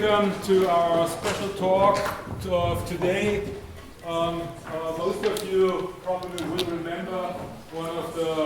welcome to our special talk of today. Most of you probably will remember one of the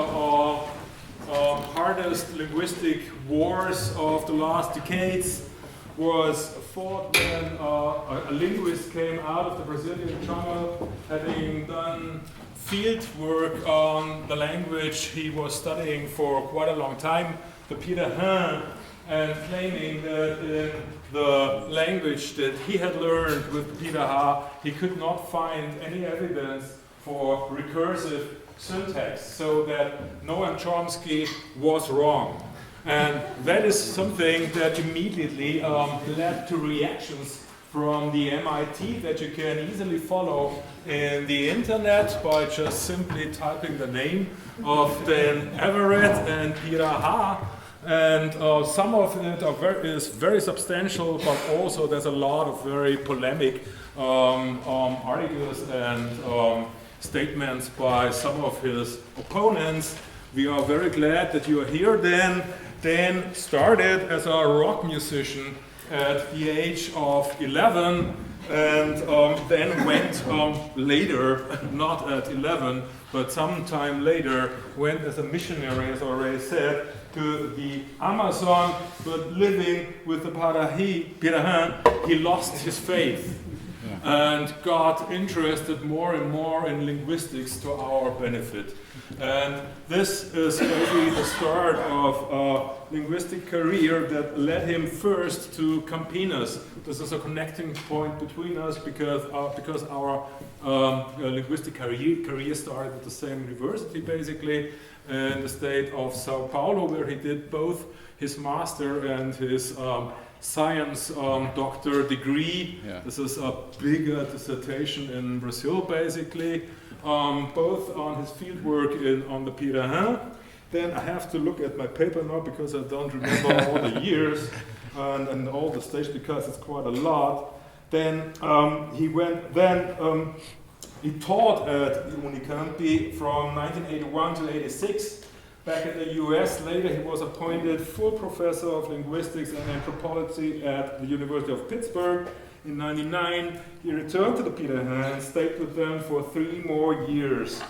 hardest linguistic wars of the last decades was fought when a linguist came out of the Brazilian jungle, having done field work on the language he was studying for quite a long time, the Pirahan, and claiming that in the language that he had learned with Piraha, he could not find any evidence for recursive syntax, so that Noam Chomsky was wrong. And that is something that immediately led to reactions from the MIT that you can easily follow in the internet by just simply typing the name of then Everett and Piraha. And some of it is very substantial, but also there's a lot of very polemic articles and statements by some of his opponents. We are very glad that you are here. Dan started as a rock musician at the age of 11 and then went later, not at 11, but sometime later, went as a missionary, as I already said, to the Amazon, but living with the Pirahan, he lost his faith and got interested more and more in linguistics to our benefit. And this is maybe the start of a linguistic career that led him first to Campinas. This is a connecting point between us because our linguistic career started at the same university, basically, in the state of Sao Paulo, where he did both his master and his science doctor degree. Yeah. This is a bigger dissertation in Brazil, basically, both on his fieldwork on the Pirahan. Then I have to look at my paper now because I don't remember all the years and all the stages because it's quite a lot. Then he taught at Unicamp from 1981 to 86. Back in the US, later he was appointed full professor of linguistics and anthropology at the University of Pittsburgh. In 1999, he returned to the Pirahan and stayed with them for 3 more years.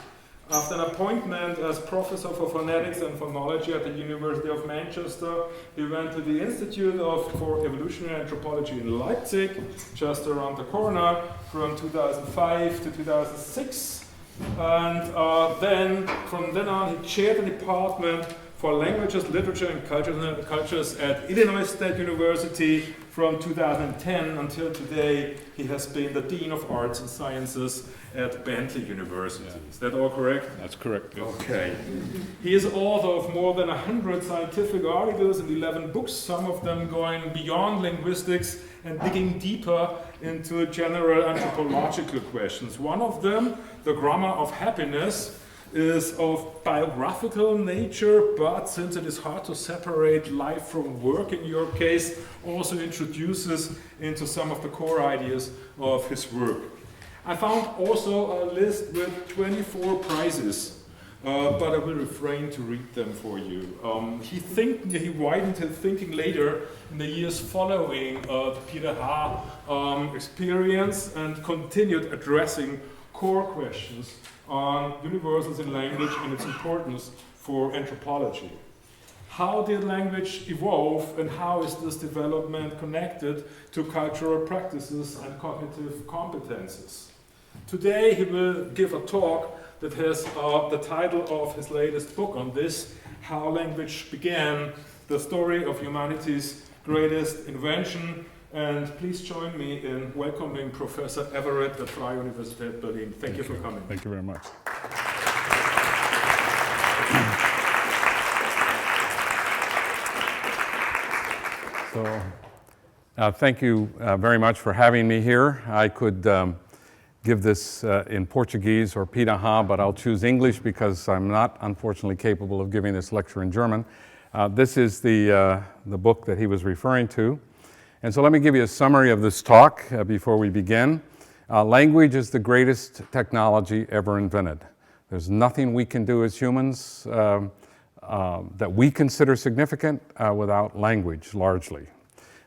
After an appointment as professor for phonetics and phonology at the University of Manchester, he went to the Institute for Evolutionary Anthropology in Leipzig, just around the corner, from 2005 to 2006. And then, from then on, he chaired the Department for Languages, Literature and Cultures at Illinois State University from 2010 until today. He has been the Dean of Arts and Sciences at Bentley University. Yeah. Is that all correct? That's correct. Yes. Okay. He is author of more than 100 scientific articles and 11 books, some of them going beyond linguistics and digging deeper into general anthropological questions. One of them, The Grammar of Happiness, is of biographical nature, but since it is hard to separate life from work in your case, also introduces into some of the core ideas of his work. I found also a list with 24 prizes, but I will refrain to read them for you. He widened his thinking later in the years following the Piraha experience and continued addressing core questions on universals in language and its importance for anthropology. How did language evolve and how is this development connected to cultural practices and cognitive competences? Today he will give a talk that has the title of his latest book on this, How Language Began, the Story of Humanity's Greatest Invention. And please join me in welcoming Professor Everett at Freie Universität Berlin. Thank you for coming. Thank you very much. So, thank you very much for having me here. I could give this in Portuguese or Piraha, but I'll choose English because I'm not, unfortunately, capable of giving this lecture in German. This is the book that he was referring to. And so let me give you a summary of this talk before we begin. Language is the greatest technology ever invented. There's nothing we can do as humans that we consider significant without language, largely.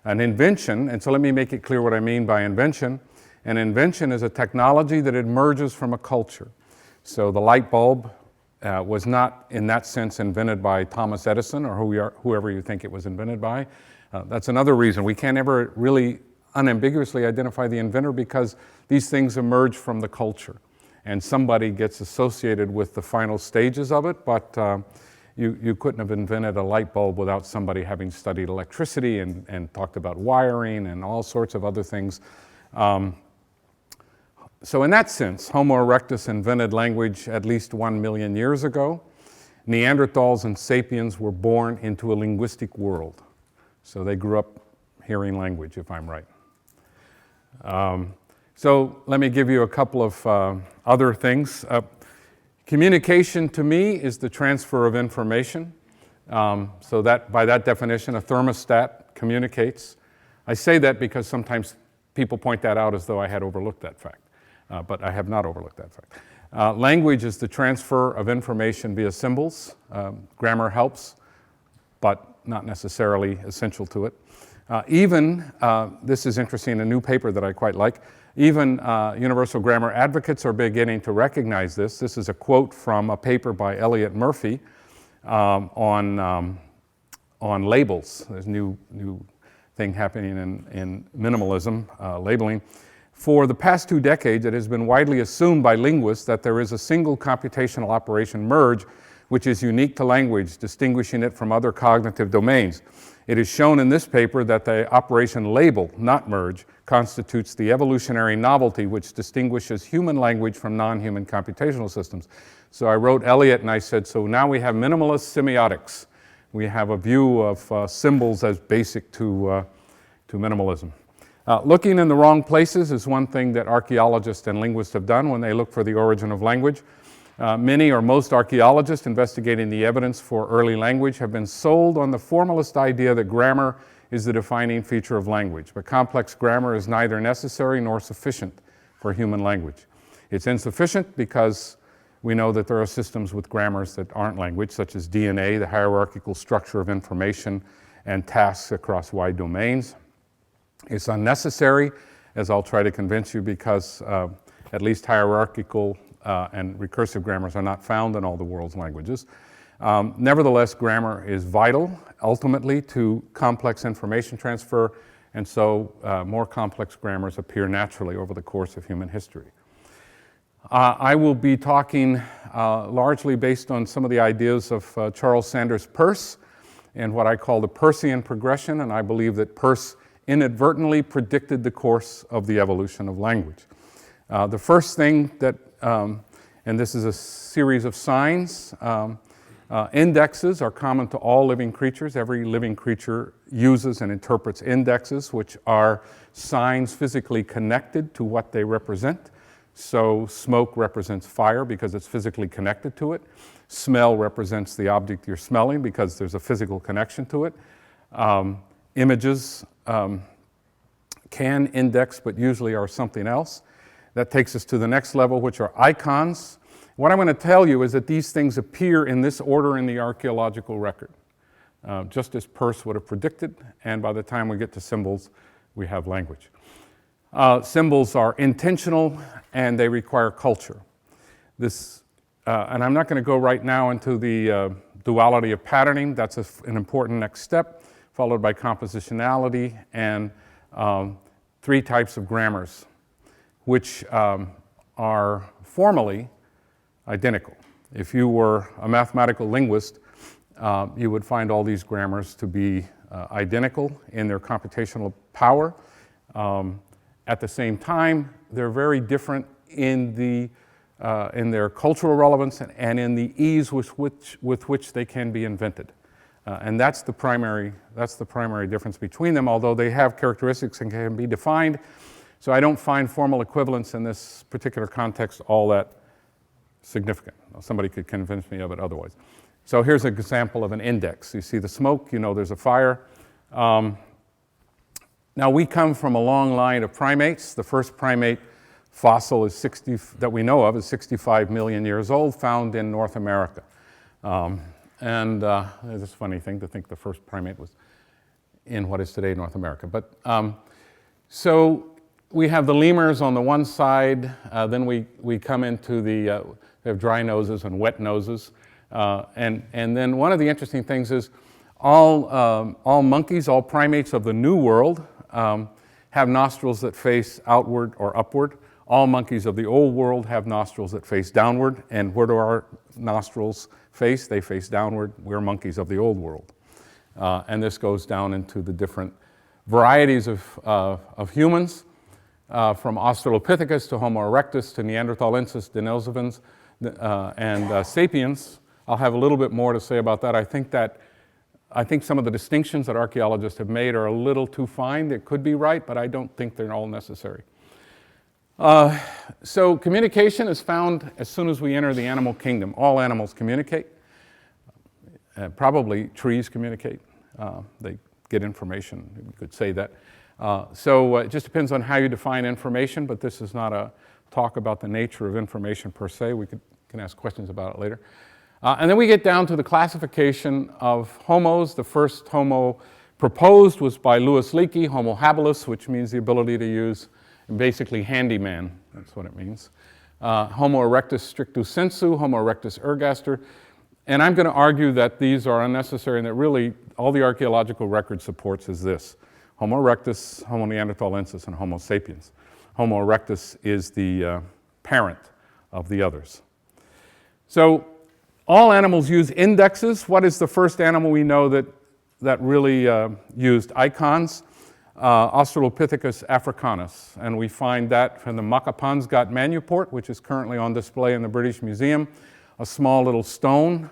An invention, and so let me make it clear what I mean by invention. An invention is a technology that emerges from a culture. So the light bulb was not, in that sense, invented by Thomas Edison or whoever you think it was invented by. That's another reason. We can't ever really unambiguously identify the inventor because these things emerge from the culture. And somebody gets associated with the final stages of it, but you couldn't have invented a light bulb without somebody having studied electricity and talked about wiring and all sorts of other things. So in that sense, Homo erectus invented language at least 1 million years ago. Neanderthals and Sapiens were born into a linguistic world. So they grew up hearing language, if I'm right. So let me give you a couple of other things. Communication to me is the transfer of information. So that by that definition, a thermostat communicates. I say that because sometimes people point that out as though I had overlooked that fact. But I have not overlooked that fact. Language is the transfer of information via symbols. Grammar helps, but not necessarily essential to it. This is interesting, a new paper that I quite like, even universal grammar advocates are beginning to recognize this. This is a quote from a paper by Elliot Murphy on labels. There's a new thing happening in minimalism, labeling. For the past 2 decades, it has been widely assumed by linguists that there is a single computational operation, merge, which is unique to language, distinguishing it from other cognitive domains. It is shown in this paper that the operation label, not merge, constitutes the evolutionary novelty which distinguishes human language from non-human computational systems. So I wrote Elliot and I said, so now we have minimalist semiotics. We have a view of symbols as basic to minimalism. Looking in the wrong places is one thing that archaeologists and linguists have done when they look for the origin of language. Many or most archaeologists investigating the evidence for early language have been sold on the formalist idea that grammar is the defining feature of language, but complex grammar is neither necessary nor sufficient for human language. It's insufficient because we know that there are systems with grammars that aren't language, such as DNA, the hierarchical structure of information and tasks across wide domains. It's unnecessary, as I'll try to convince you, because at least hierarchical and recursive grammars are not found in all the world's languages. Nevertheless, grammar is vital, ultimately, to complex information transfer, and so more complex grammars appear naturally over the course of human history. I will be talking largely based on some of the ideas of Charles Sanders Peirce and what I call the Peircean progression, and I believe that Peirce inadvertently predicted the course of the evolution of language. The first thing that, and this is a series of signs, indexes are common to all living creatures. Every living creature uses and interprets indexes, which are signs physically connected to what they represent. So smoke represents fire because it's physically connected to it. Smell represents the object you're smelling because there's a physical connection to it. Images can index, but usually are something else. That takes us to the next level, which are icons. What I'm going to tell you is that these things appear in this order in the archaeological record, just as Peirce would have predicted, and by the time we get to symbols, we have language. Symbols are intentional and they require culture. And I'm not going to go right now into the duality of patterning. That's an important next step, followed by compositionality and 3 types of grammars, which are formally identical. If you were a mathematical linguist, you would find all these grammars to be identical in their computational power. At the same time, they're very different in their cultural relevance and in the ease with which they can be invented. And that's the primary difference between them, although they have characteristics and can be defined. So I don't find formal equivalence in this particular context all that significant. Somebody could convince me of it otherwise. So here's an example of an index. You see the smoke, you know there's a fire. Now we come from a long line of primates. The first primate fossil is that we know of is 65 million years old, found in North America. It's a funny thing to think the first primate was in what is today North America. But so we have the lemurs on the one side, then we come into they have dry noses and wet noses. And then one of the interesting things is all monkeys, all primates of the New World have nostrils that face outward or upward. All monkeys of the Old World have nostrils that face downward. And where do our nostrils face? They face downward. We're monkeys of the Old World. And this goes down into the different varieties of humans, from Australopithecus to Homo erectus to Neanderthalensis, Denisovans, and Sapiens. I'll have a little bit more to say about that. I think some of the distinctions that archaeologists have made are a little too fine. They could be right, but I don't think they're all necessary. So communication is found as soon as we enter the animal kingdom. All animals communicate. Probably trees communicate. They get information, you could say that. So it just depends on how you define information, but this is not a talk about the nature of information per se. We can ask questions about it later. And then we get down to the classification of homos. The first homo proposed was by Louis Leakey, Homo habilis, which means the ability to use basically handyman. That's what it means. Homo erectus strictus sensu, Homo erectus ergaster. And I'm going to argue that these are unnecessary and that really all the archaeological record supports is this. Homo erectus, Homo neanderthalensis, and Homo sapiens. Homo erectus is the parent of the others. So all animals use indexes. What is the first animal we know that really used icons? Australopithecus africanus. And we find that from the Makapansgat Manuport, which is currently on display in the British Museum. A small little stone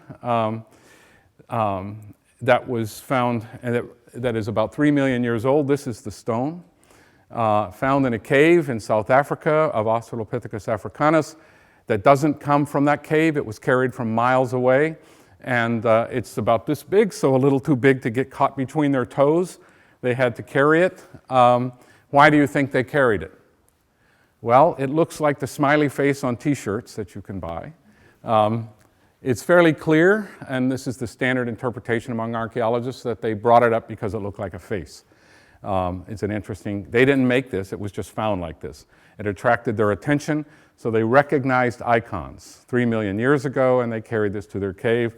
that was found, and that is about 3 million years old. This is the stone, found in a cave in South Africa of Australopithecus africanus. That doesn't come from that cave. It was carried from miles away, and it's about this big, so a little too big to get caught between their toes. They had to carry it. Why do you think they carried it? Well, it looks like the smiley face on t-shirts that you can buy. It's fairly clear, and this is the standard interpretation among archaeologists, that they brought it up because it looked like a face. It's an interesting, they didn't make this, it was just found like this. It attracted their attention, so they recognized icons 3 million years ago, and they carried this to their cave.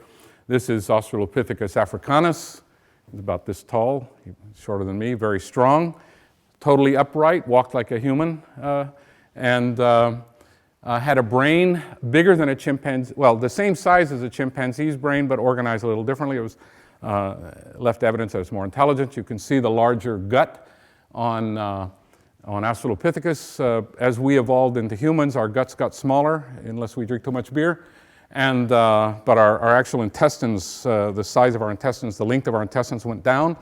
This is Australopithecus africanus. He's about this tall, shorter than me, very strong, totally upright, walked like a human, and had a brain bigger than a chimpanzee, well, the same size as a chimpanzee's brain, but organized a little differently. It was left evidence that it was more intelligent. You can see the larger gut on Australopithecus. As we evolved into humans, our guts got smaller, unless we drink too much beer. And, but our actual intestines, the size of our intestines, the length of our intestines went down.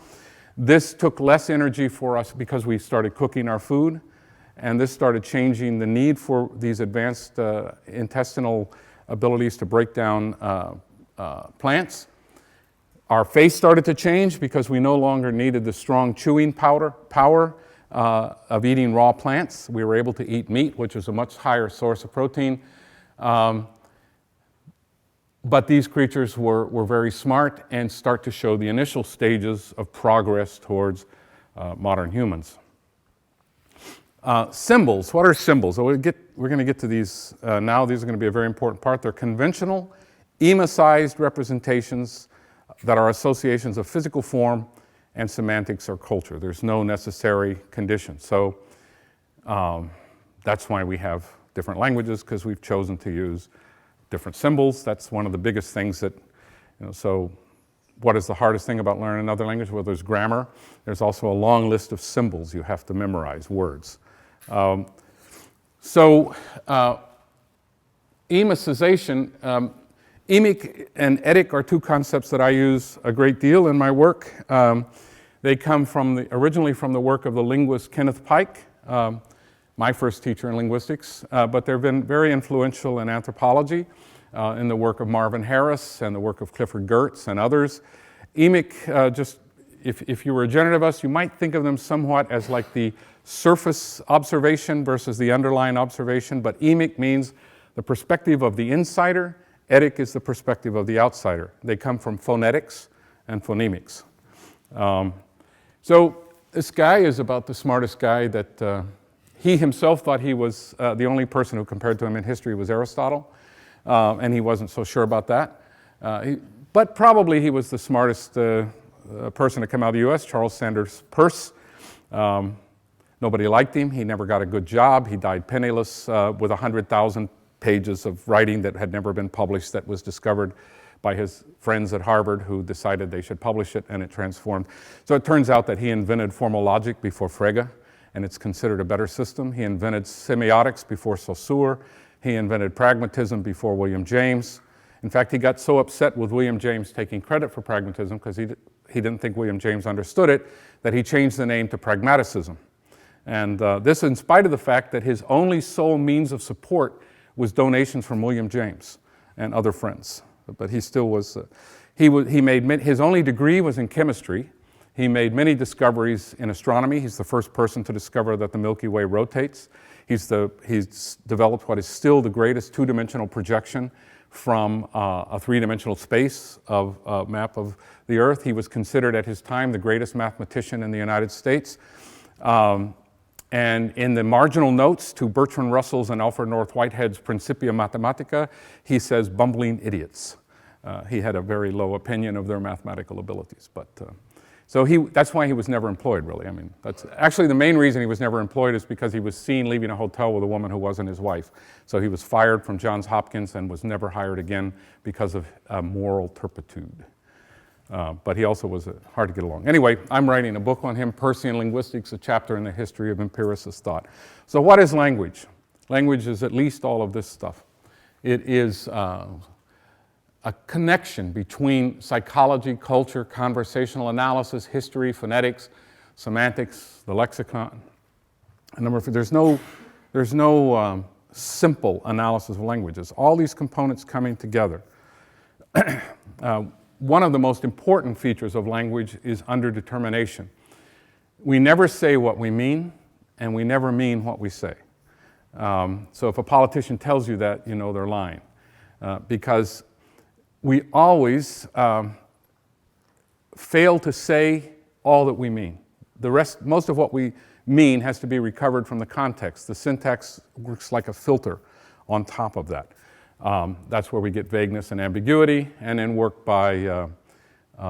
This took less energy for us because we started cooking our food. And this started changing the need for these advanced intestinal abilities to break down plants. Our face started to change because we no longer needed the strong chewing power of eating raw plants. We were able to eat meat, which is a much higher source of protein. But these creatures were very smart and start to show the initial stages of progress towards modern humans. Symbols. What are symbols? So we're going to get to these now. These are going to be a very important part. They're conventional, emphasized representations that are associations of physical form and semantics or culture. There's no necessary condition. So that's why we have different languages, because we've chosen to use different symbols. That's one of the biggest things that, so what is the hardest thing about learning another language? Well, there's grammar. There's also a long list of symbols you have to memorize, words. Emicization, emic and etic are two concepts that I use a great deal in my work. They come originally from the work of the linguist Kenneth Pike, my first teacher in linguistics, but they've been very influential in anthropology, in the work of Marvin Harris and the work of Clifford Geertz and others. Emic, if you were a generativist, you might think of them somewhat as like the surface observation versus the underlying observation, but emic means the perspective of the insider. Etic is the perspective of the outsider. They come from phonetics and phonemics. So this guy is about the smartest guy that he himself thought he was the only person who compared to him in history was Aristotle, and he wasn't so sure about that. But probably he was the smartest person to come out of the U.S., Charles Sanders Peirce. Nobody liked him. He never got a good job. He died penniless with 100,000 pages of writing that had never been published that was discovered by his friends at Harvard who decided they should publish it, and it transformed. So it turns out that he invented formal logic before Frege, and it's considered a better system. He invented semiotics before Saussure. He invented pragmatism before William James. In fact, he got so upset with William James taking credit for pragmatism because he didn't think William James understood it, that he changed the name to pragmaticism. And this in spite of the fact that his only sole means of support was donations from William James and other friends. But he still was, he made, his only degree was in chemistry. He made many discoveries in astronomy. He's the first person to discover that the Milky Way rotates. He's developed what is still the greatest two-dimensional projection from a three-dimensional space of map of the Earth. He was considered at his time the greatest mathematician in the United States. And in the marginal notes to Bertrand Russell's and Alfred North Whitehead's Principia Mathematica, he says bumbling idiots. He had a very low opinion of their mathematical abilities. But so that's why he was never employed, really. I mean, that's actually the main reason he was never employed is because he was seen leaving a hotel with a woman who wasn't his wife. So he was fired from Johns Hopkins and was never hired again because of moral turpitude. But he also was hard to get along. Anyway, I'm writing a book on him, Peircean Linguistics, a chapter in the history of empiricist thought. So what is language? Language is at least all of this stuff. It is a connection between psychology, culture, conversational analysis, history, phonetics, semantics, the lexicon. There's no simple analysis of languages. All these components coming together. One of the most important features of language is underdetermination. We never say what we mean, and we never mean what we say. So if a politician tells you that, you know they're lying. Because we always fail to say all that we mean. Most of what we mean has to be recovered from the context. The syntax works like a filter on top of that. That's where we get vagueness and ambiguity, and then work by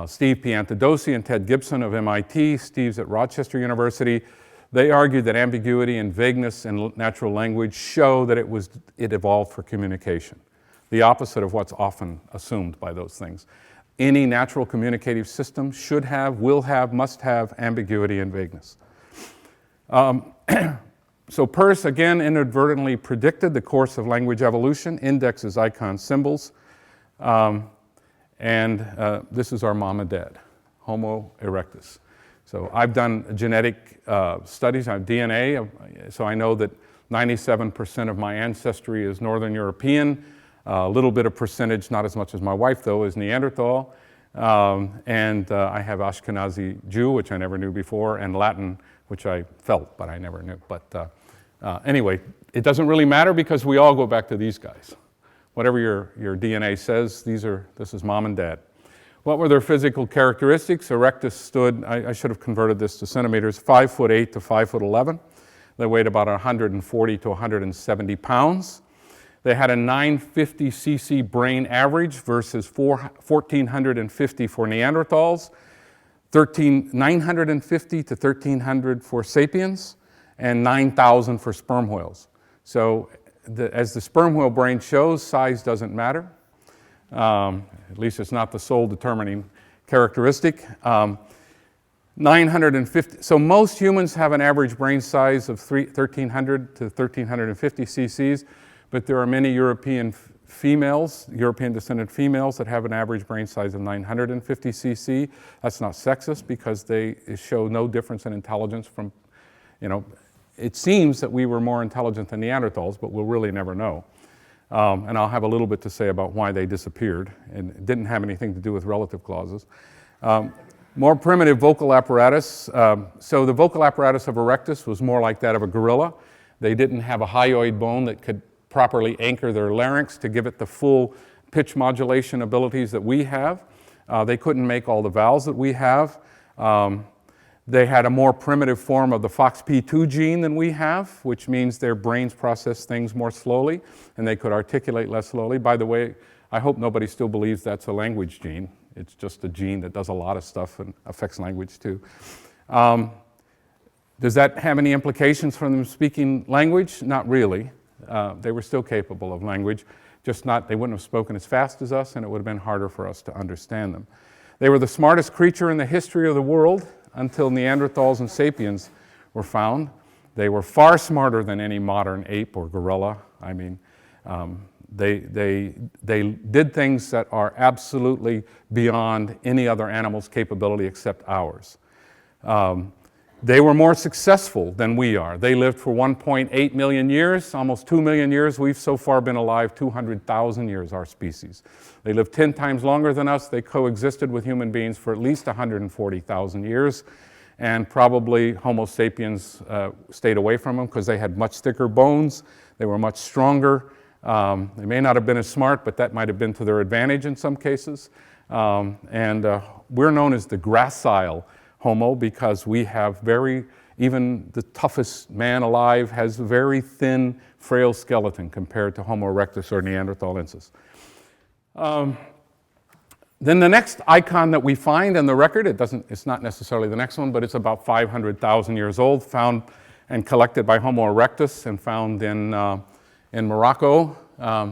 Steve Piantadosi and Ted Gibson of MIT. Steve's at Rochester University. They argued that ambiguity and vagueness in natural language show that it evolved for communication. The opposite of what's often assumed by those things. Any natural communicative system should have, will have, must have ambiguity and vagueness. So Peirce, again, inadvertently predicted the course of language evolution, indexes, icons, symbols. This is our mom and dad, Homo erectus. So I've done genetic studies on DNA, so I know that 97% of my ancestry is Northern European. A little bit of percentage, not as much as my wife though, is Neanderthal. I have Ashkenazi Jew, which I never knew before, and Latin, which I felt, but I never knew. But anyway, it doesn't really matter because we all go back to these guys. Whatever your DNA says, this is mom and dad. What were their physical characteristics? Erectus stood, I should have converted this to centimeters, 5'8" to 5'11". They weighed about 140 to 170 pounds. They had a 950 cc brain average versus 1,450 for Neanderthals, 950 to 1,300 for Sapiens, and 9,000 for sperm whales. So as the sperm whale brain shows, size doesn't matter. At least it's not the sole determining characteristic. 950, so most humans have an average brain size of 1,300 to 1,350 cc's. But there are many European descended females that have an average brain size of 950 cc. That's not sexist because they show no difference in intelligence from, it seems that we were more intelligent than Neanderthals, but we'll really never know. And I'll have a little bit to say about why they disappeared, and it didn't have anything to do with relative clauses. More primitive vocal apparatus. So the vocal apparatus of Erectus was more like that of a gorilla. They didn't have a hyoid bone that could properly anchor their larynx to give it the full pitch modulation abilities that we have. They couldn't make all the vowels that we have. They had a more primitive form of the FOXP2 gene than we have, which means their brains process things more slowly, and they could articulate less slowly. By the way, I hope nobody still believes that's a language gene. It's just a gene that does a lot of stuff and affects language too. Does that have any implications for them speaking language? Not really. They were still capable of language, just not, they wouldn't have spoken as fast as us, and it would have been harder for us to understand them. They were the smartest creature in the history of the world until Neanderthals and Sapiens were found. They were far smarter than any modern ape or gorilla. I mean, they did things that are absolutely beyond any other animal's capability except ours. They were more successful than we are. They lived for 1.8 million years, almost 2 million years. We've so far been alive 200,000 years, our species. They lived 10 times longer than us. They coexisted with human beings for at least 140,000 years. And probably Homo sapiens stayed away from them because they had much thicker bones. They were much stronger. They may not have been as smart, but that might have been to their advantage in some cases. We're known as the gracile Homo because we have even the toughest man alive has a very thin, frail skeleton compared to Homo erectus or Neanderthalensis. Then the next icon that we find in the record, it's not necessarily the next one, but it's about 500,000 years old, found and collected by Homo erectus and found in Morocco.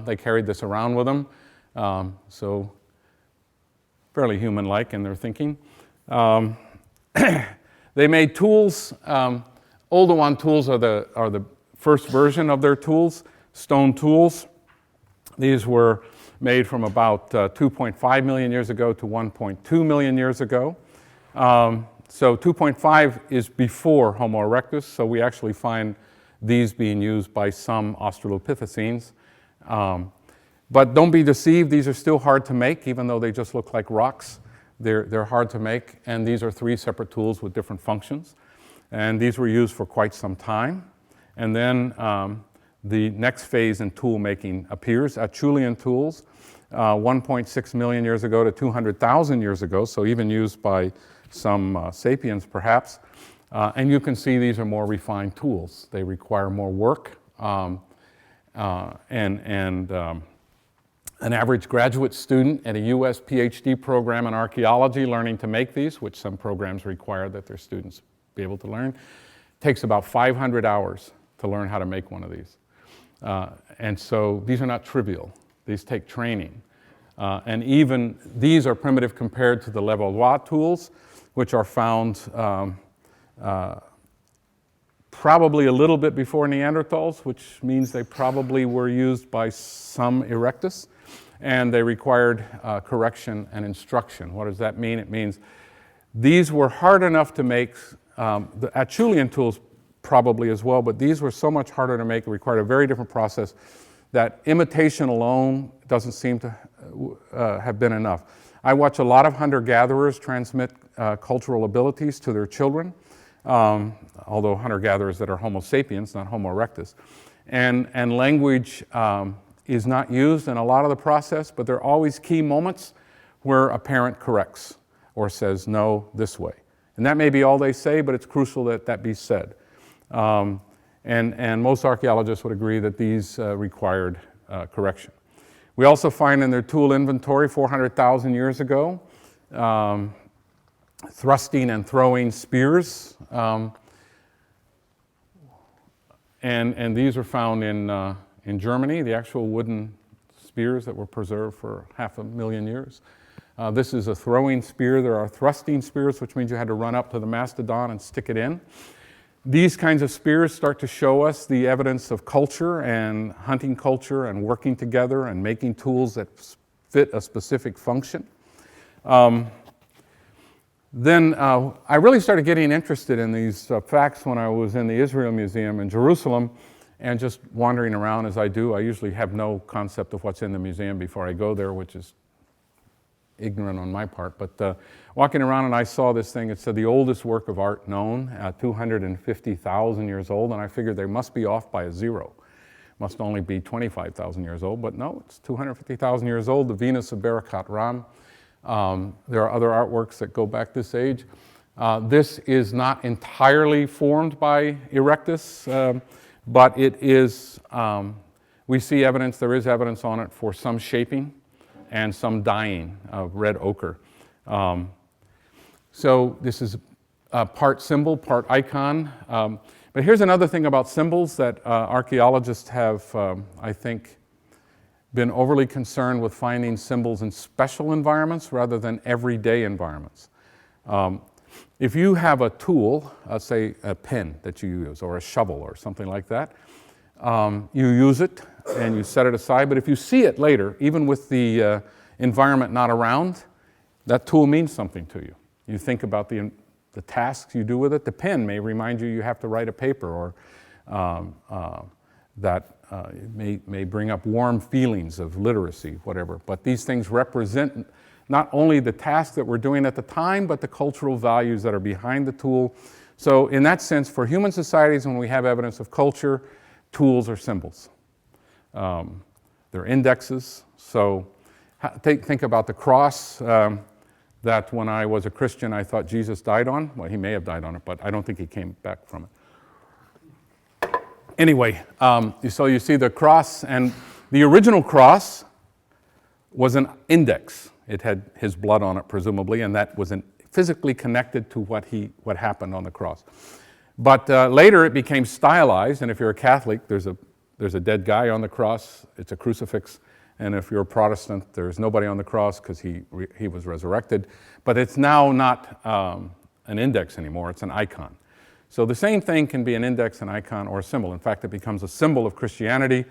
They carried this around with them, so fairly human-like in their thinking. They made tools. Oldowan tools are the first version of their tools, stone tools. These were made from about 2.5 million years ago to 1.2 million years ago. So 2.5 is before Homo erectus, so we actually find these being used by some Australopithecines. But don't be deceived, these are still hard to make, even though they just look like rocks. They're hard to make, and these are 3 separate tools with different functions. And these were used for quite some time. And then the next phase in tool making appears at Julian Tools, 1.6 million years ago to 200,000 years ago, so even used by some sapiens perhaps. And you can see these are more refined tools. They require more work. An average graduate student at a US PhD program in archaeology learning to make these, which some programs require that their students be able to learn, takes about 500 hours to learn how to make one of these. And so these are not trivial. These take training. And even these are primitive compared to the Levallois tools, which are found probably a little bit before Neanderthals, which means they probably were used by some erectus, and they required correction and instruction. What does that mean? It means these were hard enough to make, the Acheulean tools probably as well, but these were so much harder to make, it required a very different process that imitation alone doesn't seem to have been enough. I watch a lot of hunter-gatherers transmit cultural abilities to their children, although hunter-gatherers that are Homo sapiens, not Homo erectus. And language is not used in a lot of the process, but there are always key moments where a parent corrects or says, no, this way. And that may be all they say, but it's crucial that that be said. And most archaeologists would agree that these required correction. We also find in their tool inventory 400,000 years ago, thrusting and throwing spears. And these were found in Germany, the actual wooden spears that were preserved for 500,000 years. This is a throwing spear. There are thrusting spears, which means you had to run up to the mastodon and stick it in. These kinds of spears start to show us the evidence of culture and hunting culture and working together and making tools that fit a specific function. Then I really started getting interested in these facts when I was in the Israel Museum in Jerusalem and just wandering around as I do. I usually have no concept of what's in the museum before I go there, which is ignorant on my part. But walking around and I saw this thing, it said the oldest work of art known, 250,000 years old, and I figured they must be off by a zero. Must only be 25,000 years old, but no, it's 250,000 years old, the Venus of Barakat Ram. There are other artworks that go back this age. This is not entirely formed by Erectus, but it is, we see evidence, there is evidence on it for some shaping and some dyeing of red ochre. So this is part symbol, part icon. But here's another thing about symbols that archaeologists have, I think, been overly concerned with finding symbols in special environments rather than everyday environments. If you have a tool, say a pen that you use, or a shovel or something like that, you use it and you set it aside, but if you see it later, even with the environment not around, that tool means something to you. You think about the tasks you do with it. The pen may remind you you have to write a paper, or that may bring up warm feelings of literacy, whatever. But these things represent not only the task that we're doing at the time, but the cultural values that are behind the tool. So in that sense, for human societies, when we have evidence of culture, tools are symbols. They're indexes. So think about the cross that when I was a Christian, I thought Jesus died on. Well, he may have died on it, but I don't think he came back from it. Anyway, so you see the cross, and the original cross was an index. It had his blood on it, presumably, and that was physically connected to what happened on the cross. But later it became stylized, and if you're a Catholic, there's a dead guy on the cross. It's a crucifix. And if you're a Protestant, there's nobody on the cross because he was resurrected. But it's now not an index anymore, it's an icon. So the same thing can be an index, an icon, or a symbol. In fact, it becomes a symbol of Christianity.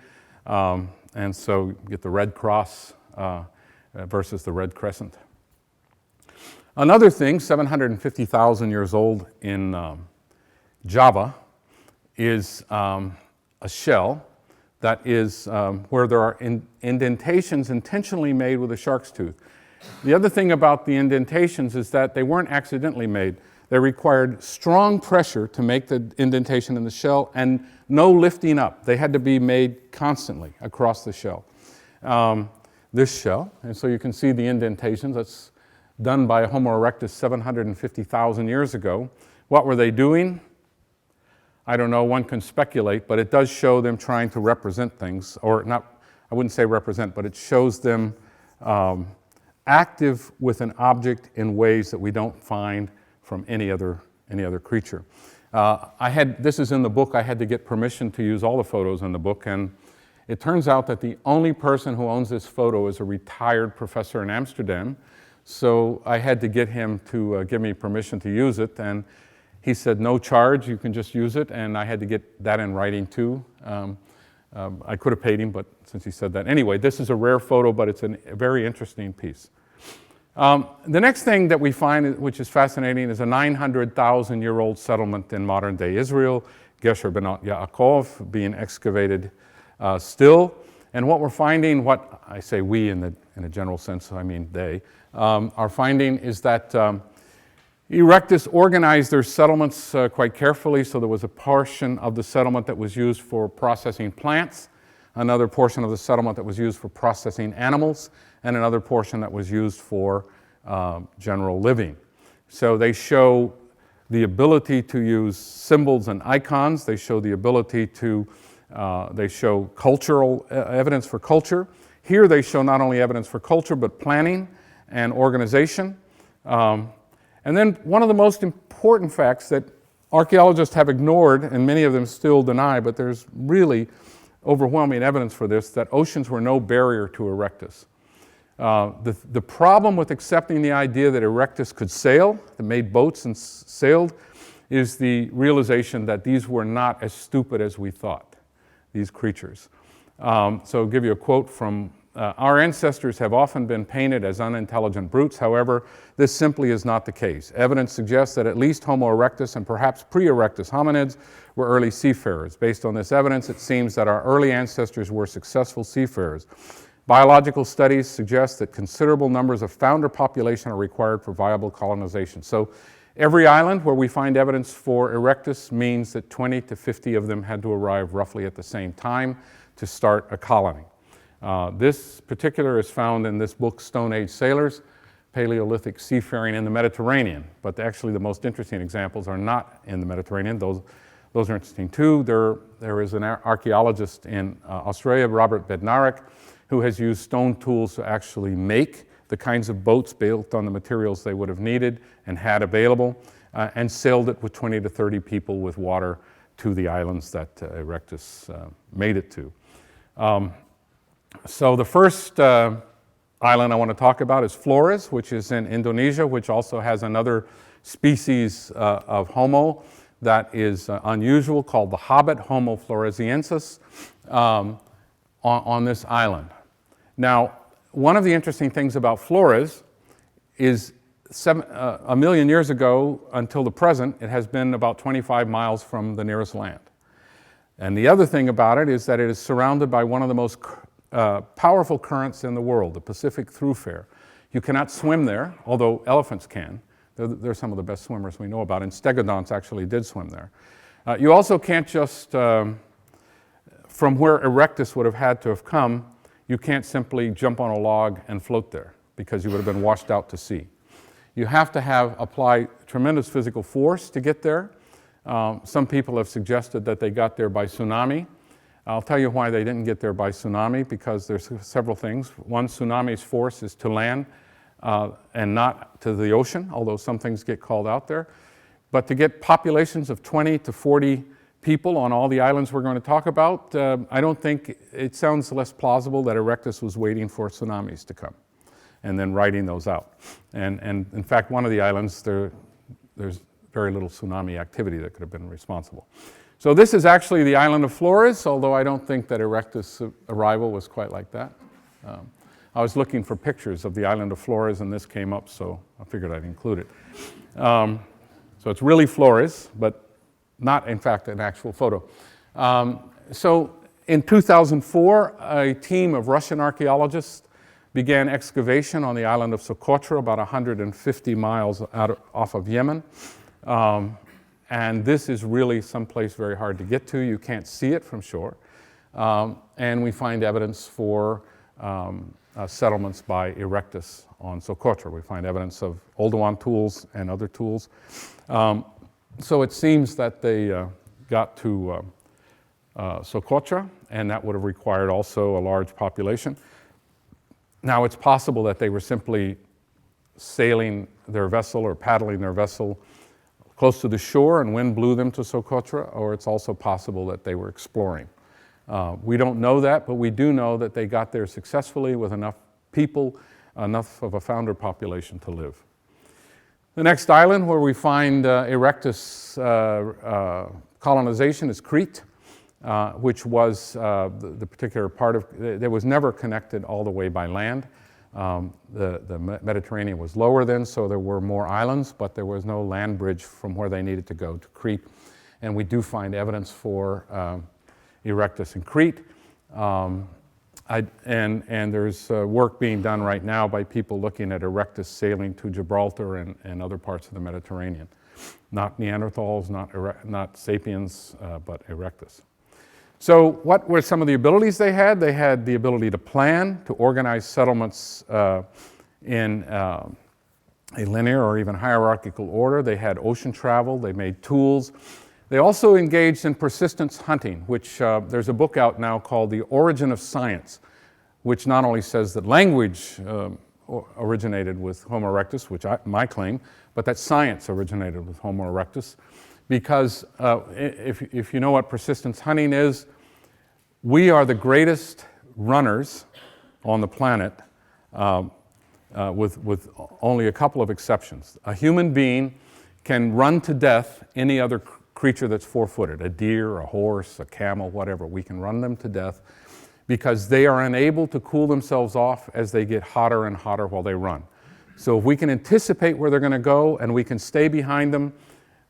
And so you get the red cross versus the red crescent. Another thing, 750,000 years old in Java, is a shell that is where there are indentations intentionally made with a shark's tooth. The other thing about the indentations is that they weren't accidentally made. They required strong pressure to make the indentation in the shell and no lifting up. They had to be made constantly across the shell. This shell, and so you can see the indentations. That's done by Homo erectus 750,000 years ago. What were they doing? I don't know, one can speculate, but it does show them trying to represent things, or not, I wouldn't say represent, but it shows them active with an object in ways that we don't find from any other creature. This is in the book. I had to get permission to use all the photos in the book, and it turns out that the only person who owns this photo is a retired professor in Amsterdam, so I had to get him to give me permission to use it, and he said, no charge, you can just use it, and I had to get that in writing too. I could have paid him, but since he said that. Anyway, this is a rare photo, but it's a very interesting piece. The next thing that we find, which is fascinating, is a 900,000-year-old settlement in modern-day Israel, Gesher Benot Yaakov, being excavated still. And what we're finding, what I say we in a general sense, I mean they, are finding is that Erectus organized their settlements quite carefully, so there was a portion of the settlement that was used for processing plants, another portion of the settlement that was used for processing animals, and another portion that was used for general living. So they show the ability to use symbols and icons. They show the ability to, they show cultural evidence for culture. Here they show not only evidence for culture, but planning and organization. And then one of the most important facts that archaeologists have ignored, and many of them still deny, but there's really overwhelming evidence for this, that oceans were no barrier to Erectus. The problem with accepting the idea that Erectus could sail, that made boats and sailed, is the realization that these were not as stupid as we thought, these creatures. So I'll give you a quote from, our ancestors have often been painted as unintelligent brutes. However, this simply is not the case. Evidence suggests that at least Homo erectus and perhaps pre-erectus hominids were early seafarers. Based on this evidence, it seems that our early ancestors were successful seafarers. Biological studies suggest that considerable numbers of founder population are required for viable colonization. So every island where we find evidence for Erectus means that 20 to 50 of them had to arrive roughly at the same time to start a colony. This particular is found in this book, Stone Age Sailors, Paleolithic seafaring in the Mediterranean. But actually the most interesting examples are not in the Mediterranean. Those are interesting too. There is an archaeologist in Australia, Robert Bednarik, who has used stone tools to actually make the kinds of boats built on the materials they would have needed and had available, and sailed it with 20 to 30 people with water to the islands that Erectus made it to. So the first island I want to talk about is Flores, which is in Indonesia, which also has another species of Homo that is unusual, called the hobbit, Homo floresiensis, on this island. Now, one of the interesting things about Flores is a million years ago until the present, it has been about 25 miles from the nearest land. And the other thing about it is that it is surrounded by one of the most powerful currents in the world, the Pacific Thoroughfare. You cannot swim there, although elephants can. They're some of the best swimmers we know about, and stegodonts actually did swim there. You also can't just, from where Erectus would have had to have come, you can't simply jump on a log and float there, because you would have been washed out to sea. You have to apply tremendous physical force to get there. Some people have suggested that they got there by tsunami. I'll tell you why they didn't get there by tsunami, because there's several things. One, tsunami's force is to land and not to the ocean, although some things get called out there. But to get populations of 20 to 40 people on all the islands we're going to talk about, I don't think, it sounds less plausible that Erectus was waiting for tsunamis to come and then writing those out. And in fact, one of the islands, there's very little tsunami activity that could have been responsible. So this is actually the island of Flores, although I don't think that Erectus' arrival was quite like that. I was looking for pictures of the island of Flores, and this came up, so I figured I'd include it. So it's really Flores, but not, in fact, an actual photo. So in 2004, a team of Russian archaeologists began excavation on the island of Socotra, about 150 miles off of Yemen. And this is really someplace very hard to get to. You can't see it from shore. And we find evidence for settlements by Erectus on Socotra. We find evidence of Oldowan tools and other tools. So it seems that they got to Socotra, and that would have required also a large population. Now, it's possible that they were simply sailing their vessel or paddling their vessel close to the shore and wind blew them to Socotra, or it's also possible that they were exploring. We don't know that, but we do know that they got there successfully with enough people, enough of a founder population to live. The next island where we find Erectus colonization is Crete, which was the particular part of, it was never connected all the way by land. The Mediterranean was lower then, so there were more islands, but there was no land bridge from where they needed to go to Crete. And we do find evidence for Erectus in Crete. And there's work being done right now by people looking at Erectus sailing to Gibraltar and other parts of the Mediterranean. Not Neanderthals, not Sapiens, but Erectus. So what were some of the abilities they had? They had the ability to plan, to organize settlements in a linear or even hierarchical order. They had ocean travel. They made tools. They also engaged in persistence hunting, which there's a book out now called The Origin of Science, which not only says that language originated with Homo erectus, which my claim, but that science originated with Homo erectus. Because if you know what persistence hunting is, we are the greatest runners on the planet with only a couple of exceptions. A human being can run to death any other creature that's four-footed, a deer, a horse, a camel, whatever. We can run them to death because they are unable to cool themselves off as they get hotter and hotter while they run. So if we can anticipate where they're going to go and we can stay behind them,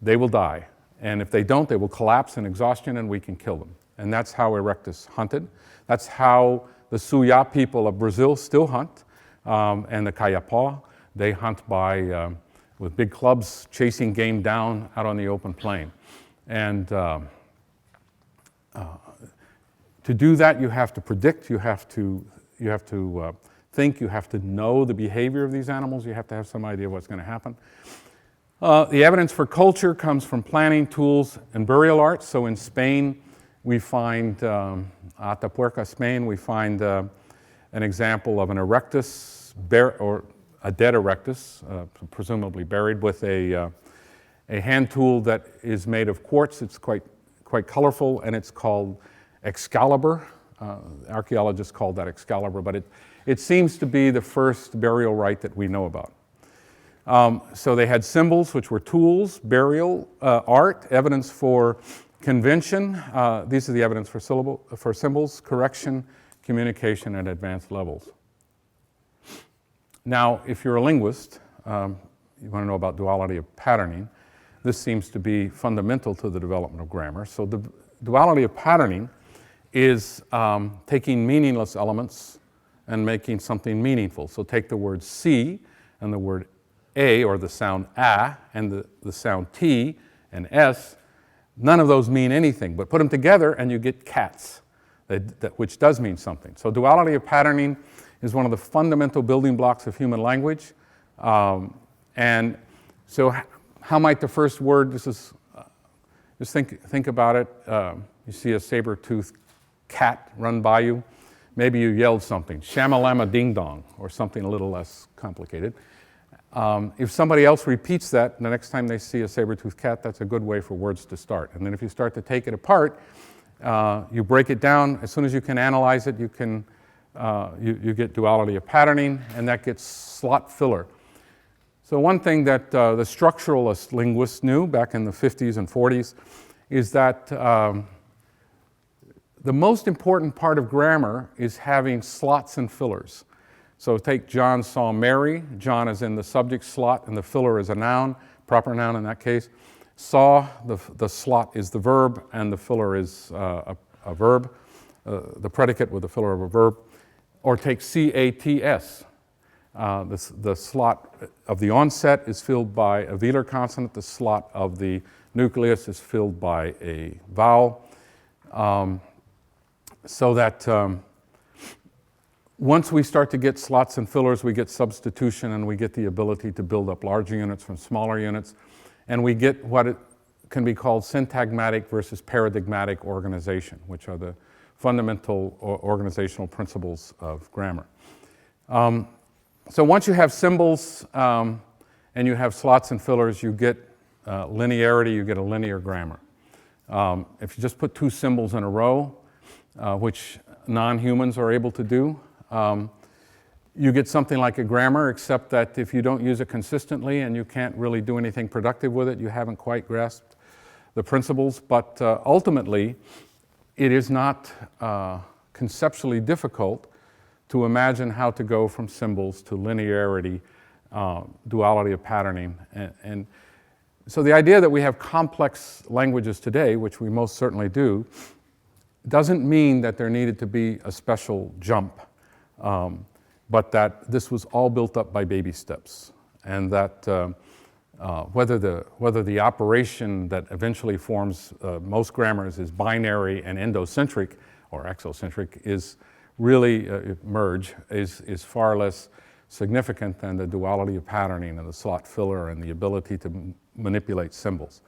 they will die. And if they don't, they will collapse in exhaustion and we can kill them. And that's how Erectus hunted. That's how the Suya people of Brazil still hunt. And the Kayapó, they hunt by, with big clubs, chasing game down out on the open plain. And to do that, you have to predict, you have to think, you have to know the behavior of these animals, you have to have some idea what's going to happen. The evidence for culture comes from planning, tools, and burial arts. So in Spain, we find, Atapuerca, Spain, we find an example of an erectus, or a dead erectus, presumably buried, with a hand tool that is made of quartz. It's quite colorful, and it's called Excalibur. Archaeologists call that Excalibur, but it seems to be the first burial rite that we know about. So they had symbols, which were tools, burial, art, evidence for convention. These are the evidence for symbols, correction, communication, and advanced levels. Now, if you're a linguist, you want to know about duality of patterning. This seems to be fundamental to the development of grammar. So the duality of patterning is taking meaningless elements and making something meaningful. So take the word see and the word a, or the sound a, and the sound t and s. None of those mean anything, but put them together and you get cats, which does mean something. So duality of patterning is one of the fundamental building blocks of human language. And so how might the first word, this is, just think about it. You see a saber-toothed cat run by you. Maybe you yelled something, shamalama ding dong, or something a little less complicated. If somebody else repeats that the next time they see a saber-toothed cat, that's a good way for words to start. And then if you start to take it apart, you break it down. As soon as you can analyze it, you get duality of patterning, and that gets slot filler. So one thing that the structuralist linguists knew back in the 50s and 40s is that the most important part of grammar is having slots and fillers. So take John saw Mary. John is in the subject slot, and the filler is a noun, proper noun in that case. Saw, the slot is the verb, and the filler is a verb, the predicate with the filler of a verb. Or take C-A-T-S. The slot of the onset is filled by a velar consonant. The slot of the nucleus is filled by a vowel. So that once we start to get slots and fillers, we get substitution, and we get the ability to build up larger units from smaller units. And we get what it can be called syntagmatic versus paradigmatic organization, which are the fundamental organizational principles of grammar. So once you have symbols and you have slots and fillers, you get linearity, you get a linear grammar. If you just put two symbols in a row, which non-humans are able to do, you get something like a grammar, except that if you don't use it consistently and you can't really do anything productive with it, you haven't quite grasped the principles. But ultimately, it is not conceptually difficult to imagine how to go from symbols to linearity, duality of patterning. And so the idea that we have complex languages today, which we most certainly do, doesn't mean that there needed to be a special jump, but that this was all built up by baby steps, and that whether the operation that eventually forms most grammars is binary and endocentric or exocentric is really merge is far less significant than the duality of patterning and the slot filler and the ability to manipulate symbols.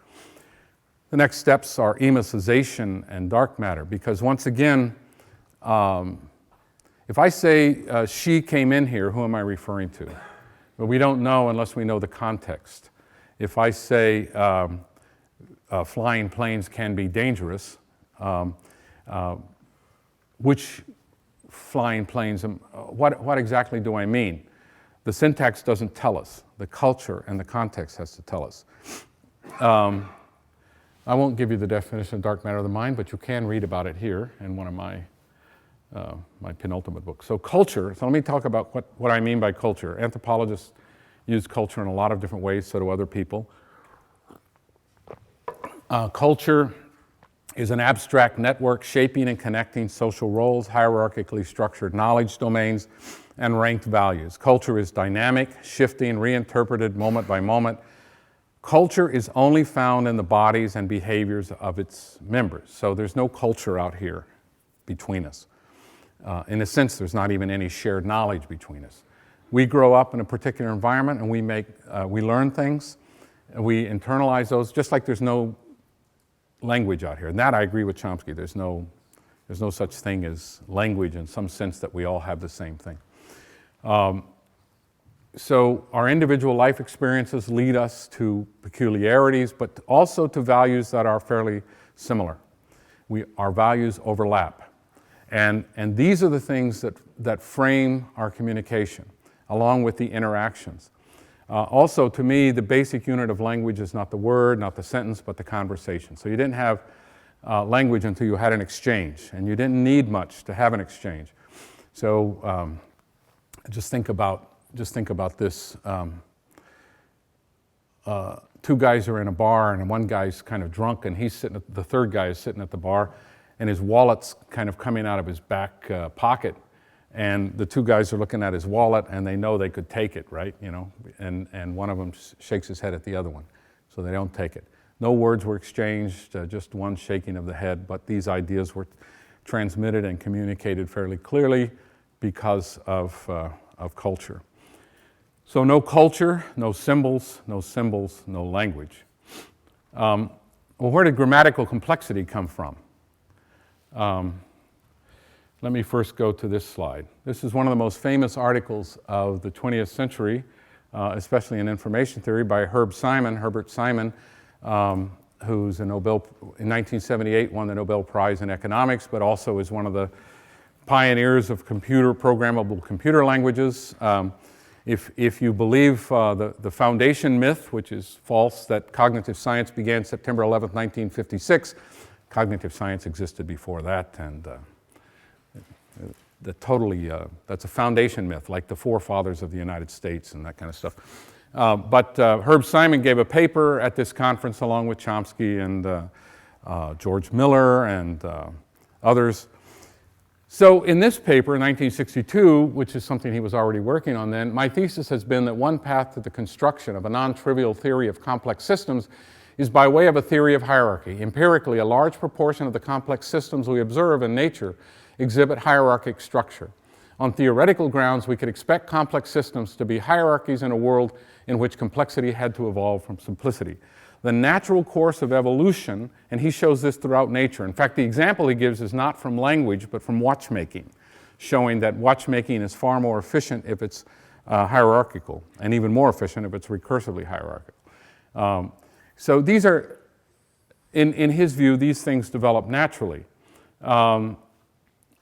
The next steps are emissization and dark matter, because once again, if I say she came in here, who am I referring to? Well, we don't know unless we know the context. If I say flying planes can be dangerous, which flying planes, what exactly do I mean? The syntax doesn't tell us. The culture and the context has to tell us. I won't give you the definition of dark matter of the mind, but you can read about it here in one of my penultimate books. So culture, so let me talk about what I mean by culture. Anthropologists use culture in a lot of different ways, so do other people. Culture is an abstract network shaping and connecting social roles, hierarchically structured knowledge domains, and ranked values. Culture is dynamic, shifting, reinterpreted moment by moment. Culture is only found in the bodies and behaviors of its members. So there's no culture out here between us. In a sense, there's not even any shared knowledge between us. We grow up in a particular environment and we learn things, and we internalize those, just like there's no language out here. And that I agree with Chomsky. There's no such thing as language in some sense that we all have the same thing. So our individual life experiences lead us to peculiarities, but also to values that are fairly similar. Our values overlap. And these are the things that frame our communication, along with the interactions. Also, to me, the basic unit of language is not the word, not the sentence, but the conversation. So you didn't have language until you had an exchange, and you didn't need much to have an exchange. So just think about this. Two guys are in a bar, and one guy's kind of drunk, and the third guy is sitting at the bar, and his wallet's kind of coming out of his back pocket. And the two guys are looking at his wallet, and they know they could take it, right? You know, and one of them shakes his head at the other one, so they don't take it. No words were exchanged, just one shaking of the head, but these ideas were transmitted and communicated fairly clearly because of culture. So no culture, no symbols, no language. Well, where did grammatical complexity come from? Let me first go to this slide. This is one of the most famous articles of the 20th century, especially in information theory, by Herbert Simon, who's in 1978 won the Nobel Prize in economics, but also is one of the pioneers of programmable computer languages. If you believe the foundation myth, which is false, that cognitive science began September 11th, 1956, cognitive science existed before that, and that's a foundation myth, like the forefathers of the United States and that kind of stuff. But Herb Simon gave a paper at this conference along with Chomsky and George Miller and others. So in this paper, in 1962, which is something he was already working on then, my thesis has been that one path to the construction of a non-trivial theory of complex systems is by way of a theory of hierarchy. Empirically, a large proportion of the complex systems we observe in nature exhibit hierarchic structure. On theoretical grounds, we could expect complex systems to be hierarchies in a world in which complexity had to evolve from simplicity. The natural course of evolution, and he shows this throughout nature. In fact, the example he gives is not from language, but from watchmaking, showing that watchmaking is far more efficient if it's hierarchical, and even more efficient if it's recursively hierarchical. So these are, in his view, these things develop naturally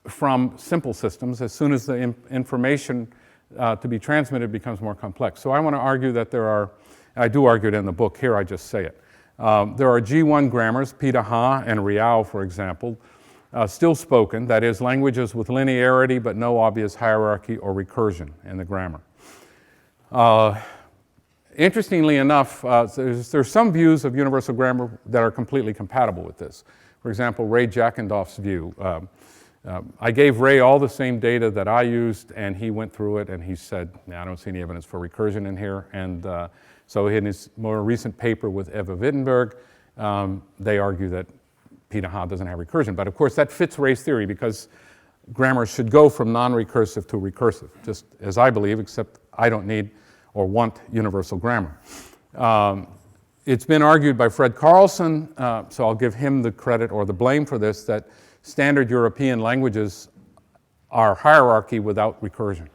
from simple systems as soon as the information to be transmitted becomes more complex. So I want to argue that there are, I do argue it in the book, here I just say it. There are G1 grammars, Pitaha and Riao, for example, still spoken, that is, languages with linearity but no obvious hierarchy or recursion in the grammar. Interestingly enough, there's some views of universal grammar that are completely compatible with this. For example, Ray Jackendoff's view. I gave Ray all the same data that I used, and he went through it, and he said, I don't see any evidence for recursion in here. And so in his more recent paper with Eva Wittenberg, they argue that Pitaha doesn't have recursion. But of course, that fits Ray's theory, because grammar should go from non-recursive to recursive, just as I believe, except I don't need or want universal grammar. It's been argued by Fred Carlson, so I'll give him the credit or the blame for this, that standard European languages are hierarchy without recursion.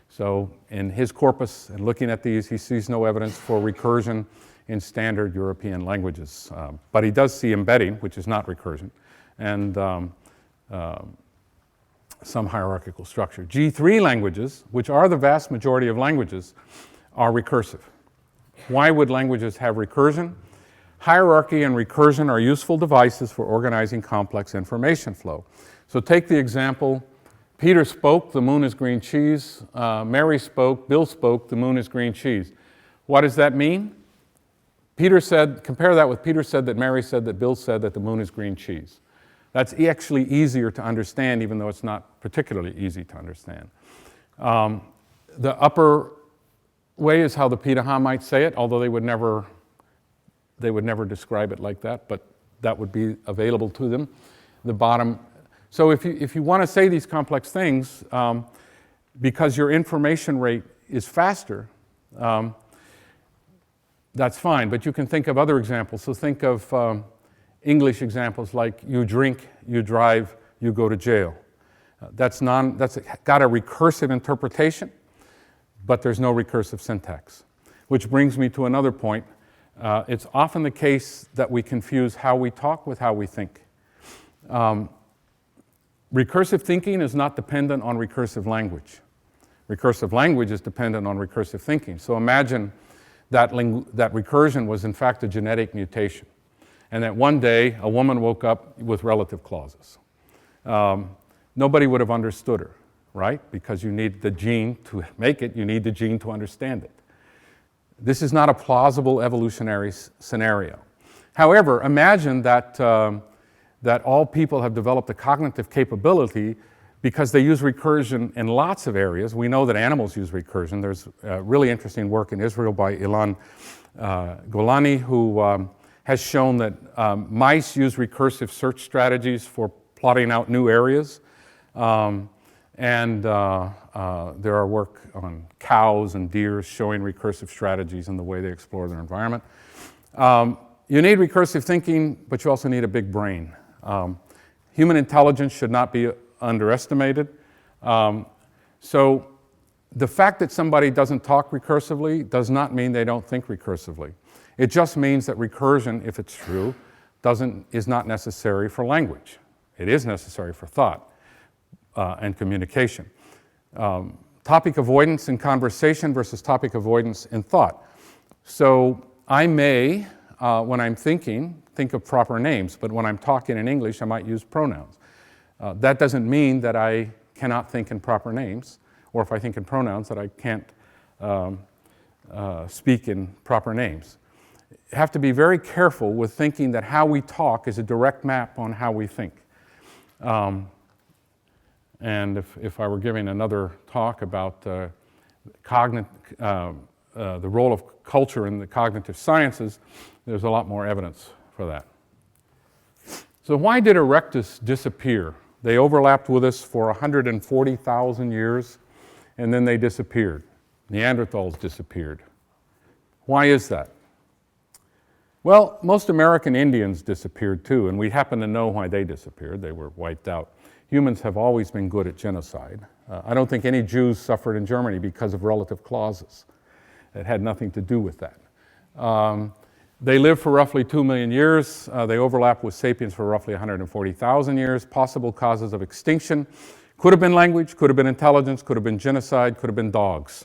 So in his corpus, and looking at these, he sees no evidence for recursion in standard European languages. But he does see embedding, which is not recursion, and some hierarchical structure. G3 languages, which are the vast majority of languages, are recursive. Why would languages have recursion? Hierarchy and recursion are useful devices for organizing complex information flow. So take the example, Peter spoke, the moon is green cheese. Mary spoke, Bill spoke, the moon is green cheese. What does that mean? Peter said, compare that with Peter said that Mary said that Bill said that the moon is green cheese. That's actually easier to understand, even though it's not particularly easy to understand. The upper way is how the Pitaha might say it, although they would never describe it like that, but that would be available to them. The bottom, So if you want to say these complex things, because your information rate is faster, that's fine. But you can think of other examples. So think of English examples like you drink, you drive, you go to jail. That's got a recursive interpretation, but there's no recursive syntax. Which brings me to another point. It's often the case that we confuse how we talk with how we think. Recursive thinking is not dependent on recursive language. Recursive language is dependent on recursive thinking. So imagine that recursion was in fact a genetic mutation, and that one day a woman woke up with relative clauses. Nobody would have understood her, right? Because you need the gene to make it, you need the gene to understand it. This is not a plausible evolutionary scenario. However, imagine that, that all people have developed a cognitive capability because they use recursion in lots of areas. We know that animals use recursion. There's really interesting work in Israel by Ilan Golani, who has shown that mice use recursive search strategies for plotting out new areas. And there are work on cows and deer showing recursive strategies in the way they explore their environment. You need recursive thinking, but you also need a big brain. Human intelligence should not be underestimated. So the fact that somebody doesn't talk recursively does not mean they don't think recursively. It just means that recursion, if it's true, is not necessary for language. It is necessary for thought and communication. Topic avoidance in conversation versus topic avoidance in thought. So I may, when I'm thinking, think of proper names, but when I'm talking in English, I might use pronouns. That doesn't mean that I cannot think in proper names, or if I think in pronouns, that I can't speak in proper names. You have to be very careful with thinking that how we talk is a direct map on how we think. And if I were giving another talk about the role of culture in the cognitive sciences, there's a lot more evidence for that. So why did Erectus disappear? They overlapped with us for 140,000 years, and then they disappeared. Neanderthals disappeared. Why is that? Well, most American Indians disappeared too, and we happen to know why they disappeared. They were wiped out. Humans have always been good at genocide. I don't think any Jews suffered in Germany because of relative clauses. It had nothing to do with that. They lived for roughly 2 million years. They overlap with Sapiens for roughly 140,000 years. Possible causes of extinction could have been language, could have been intelligence, could have been genocide, could have been dogs.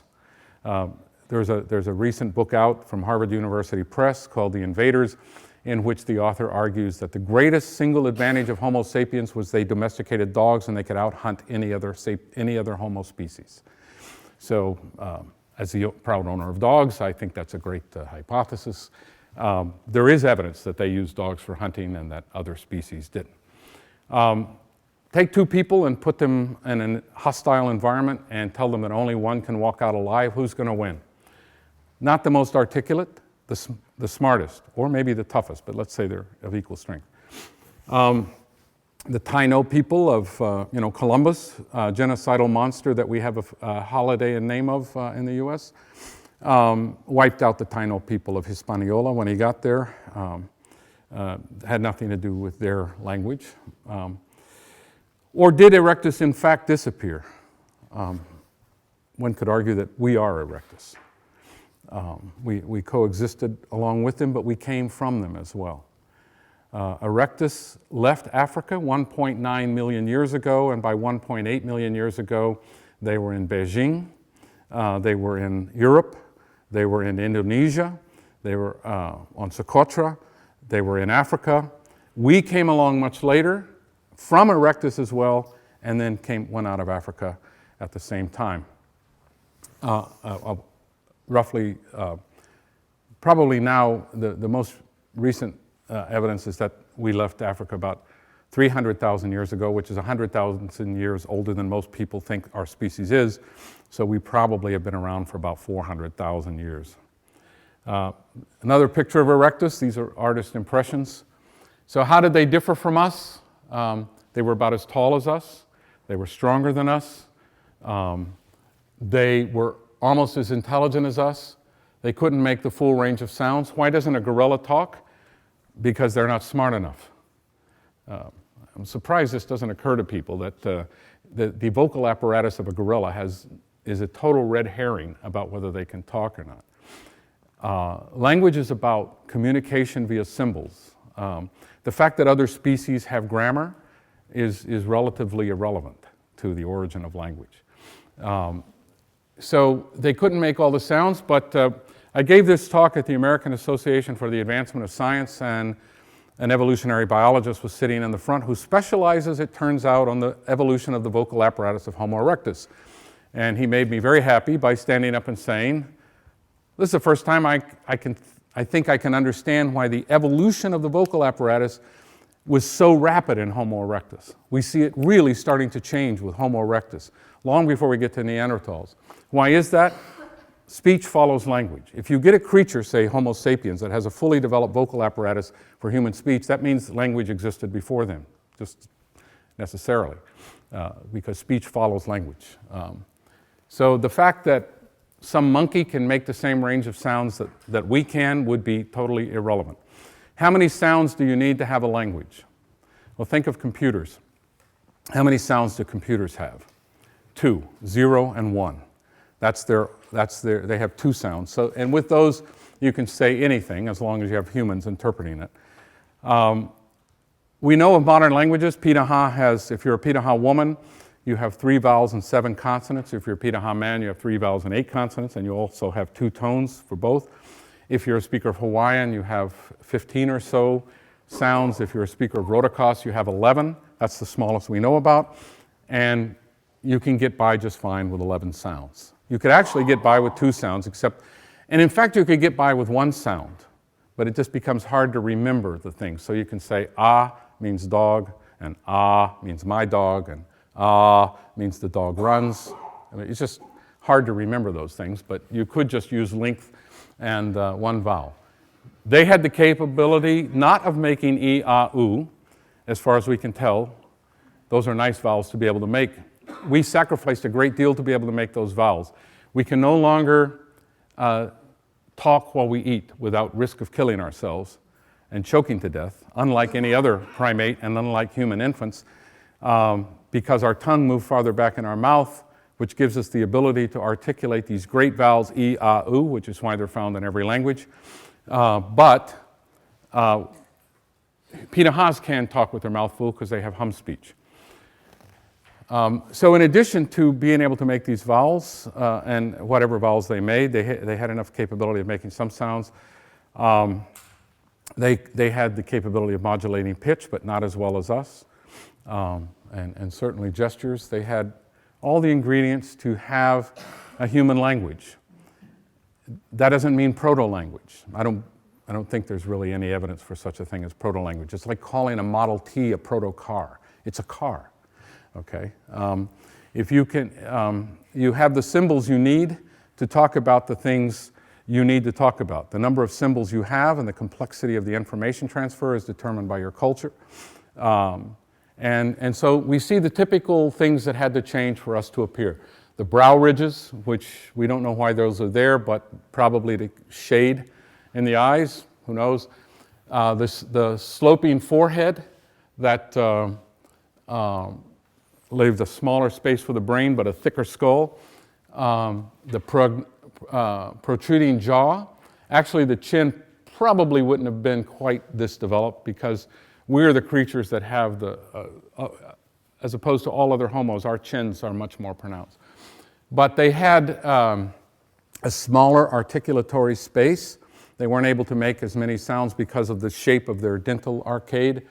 There's a recent book out from Harvard University Press called The Invaders, in which the author argues that the greatest single advantage of Homo sapiens was they domesticated dogs and they could out-hunt any other Homo species. So as the proud owner of dogs, I think that's a great hypothesis. There is evidence that they used dogs for hunting and that other species didn't. Take two people and put them in a hostile environment and tell them that only one can walk out alive. Who's going to win? Not the most articulate, the smartest, or maybe the toughest, but let's say they're of equal strength. The Taino people of Columbus, genocidal monster that we have a holiday in name of in the US, wiped out the Taino people of Hispaniola when he got there. Had nothing to do with their language. Or did Erectus in fact disappear? One could argue that we are Erectus. We coexisted along with them, but we came from them as well. Erectus left Africa 1.9 million years ago, and by 1.8 million years ago, they were in Beijing, they were in Europe, they were in Indonesia, they were on Socotra, they were in Africa. We came along much later, from Erectus as well, and then went out of Africa at the same time. Roughly, probably now, the most recent evidence is that we left Africa about 300,000 years ago, which is 100,000 years older than most people think our species is. So we probably have been around for about 400,000 years. Another picture of Erectus. These are artist impressions. So how did they differ from us? They were about as tall as us. They were stronger than us. They were almost as intelligent as us. They couldn't make the full range of sounds. Why doesn't a gorilla talk? Because they're not smart enough. I'm surprised this doesn't occur to people, that the vocal apparatus of a gorilla is a total red herring about whether they can talk or not. Language is about communication via symbols. The fact that other species have grammar is relatively irrelevant to the origin of language. So they couldn't make all the sounds, but I gave this talk at the American Association for the Advancement of Science, and an evolutionary biologist was sitting in the front who specializes, it turns out, on the evolution of the vocal apparatus of Homo erectus. And he made me very happy by standing up and saying, this is the first time I think I can understand why the evolution of the vocal apparatus was so rapid in Homo erectus. We see it really starting to change with Homo erectus, long before we get to Neanderthals. Why is that? Speech follows language. If you get a creature, say Homo sapiens, that has a fully developed vocal apparatus for human speech, that means language existed before them, just necessarily, because speech follows language. So the fact that some monkey can make the same range of sounds that we can would be totally irrelevant. How many sounds do you need to have a language? Well, think of computers. How many sounds do computers have? 2, 0 and 1. They have 2 sounds. So, and with those, you can say anything as long as you have humans interpreting it. We know of modern languages, Pitaha has, if you're a Pitaha woman, you have 3 vowels and 7 consonants. If you're a Pitaha man, you have 3 vowels and 8 consonants, and you also have 2 tones for both. If you're a speaker of Hawaiian, you have 15 or so sounds. If you're a speaker of Rhodocos, you have 11. That's the smallest we know about. And you can get by just fine with 11 sounds. You could actually get by with 2 sounds, and in fact you could get by with 1 sound, but it just becomes hard to remember the things. So you can say ah means dog, and ah means my dog, and ah means the dog runs. I mean, it's just hard to remember those things, but you could just use length and 1 vowel. They had the capability not of making e, ah, oo, as far as we can tell. Those are nice vowels to be able to make. We sacrificed a great deal to be able to make those vowels. We can no longer talk while we eat without risk of killing ourselves and choking to death, unlike any other primate and unlike human infants, because our tongue moved farther back in our mouth, which gives us the ability to articulate these great vowels, e, ah, oo, which is why they're found in every language. But Pitahas can talk with their mouth full because they have hum speech. So in addition to being able to make these vowels, and whatever vowels they made, they had enough capability of making some sounds. They had the capability of modulating pitch, but not as well as us, and certainly gestures. They had all the ingredients to have a human language. That doesn't mean proto-language. I don't think there's really any evidence for such a thing as proto-language. It's like calling a Model T a proto-car. It's a car. Okay. If you can, you have the symbols you need to talk about the things you need to talk about. The number of symbols you have and the complexity of the information transfer is determined by your culture. And so we see the typical things that had to change for us to appear. The brow ridges, which we don't know why those are there, but probably to shade in the eyes, who knows. The sloping forehead that leaves a smaller space for the brain, but a thicker skull. The protruding jaw. Actually, the chin probably wouldn't have been quite this developed because we're the creatures that have as opposed to all other homos, our chins are much more pronounced. But they had a smaller articulatory space. They weren't able to make as many sounds because of the shape of their dental arcade.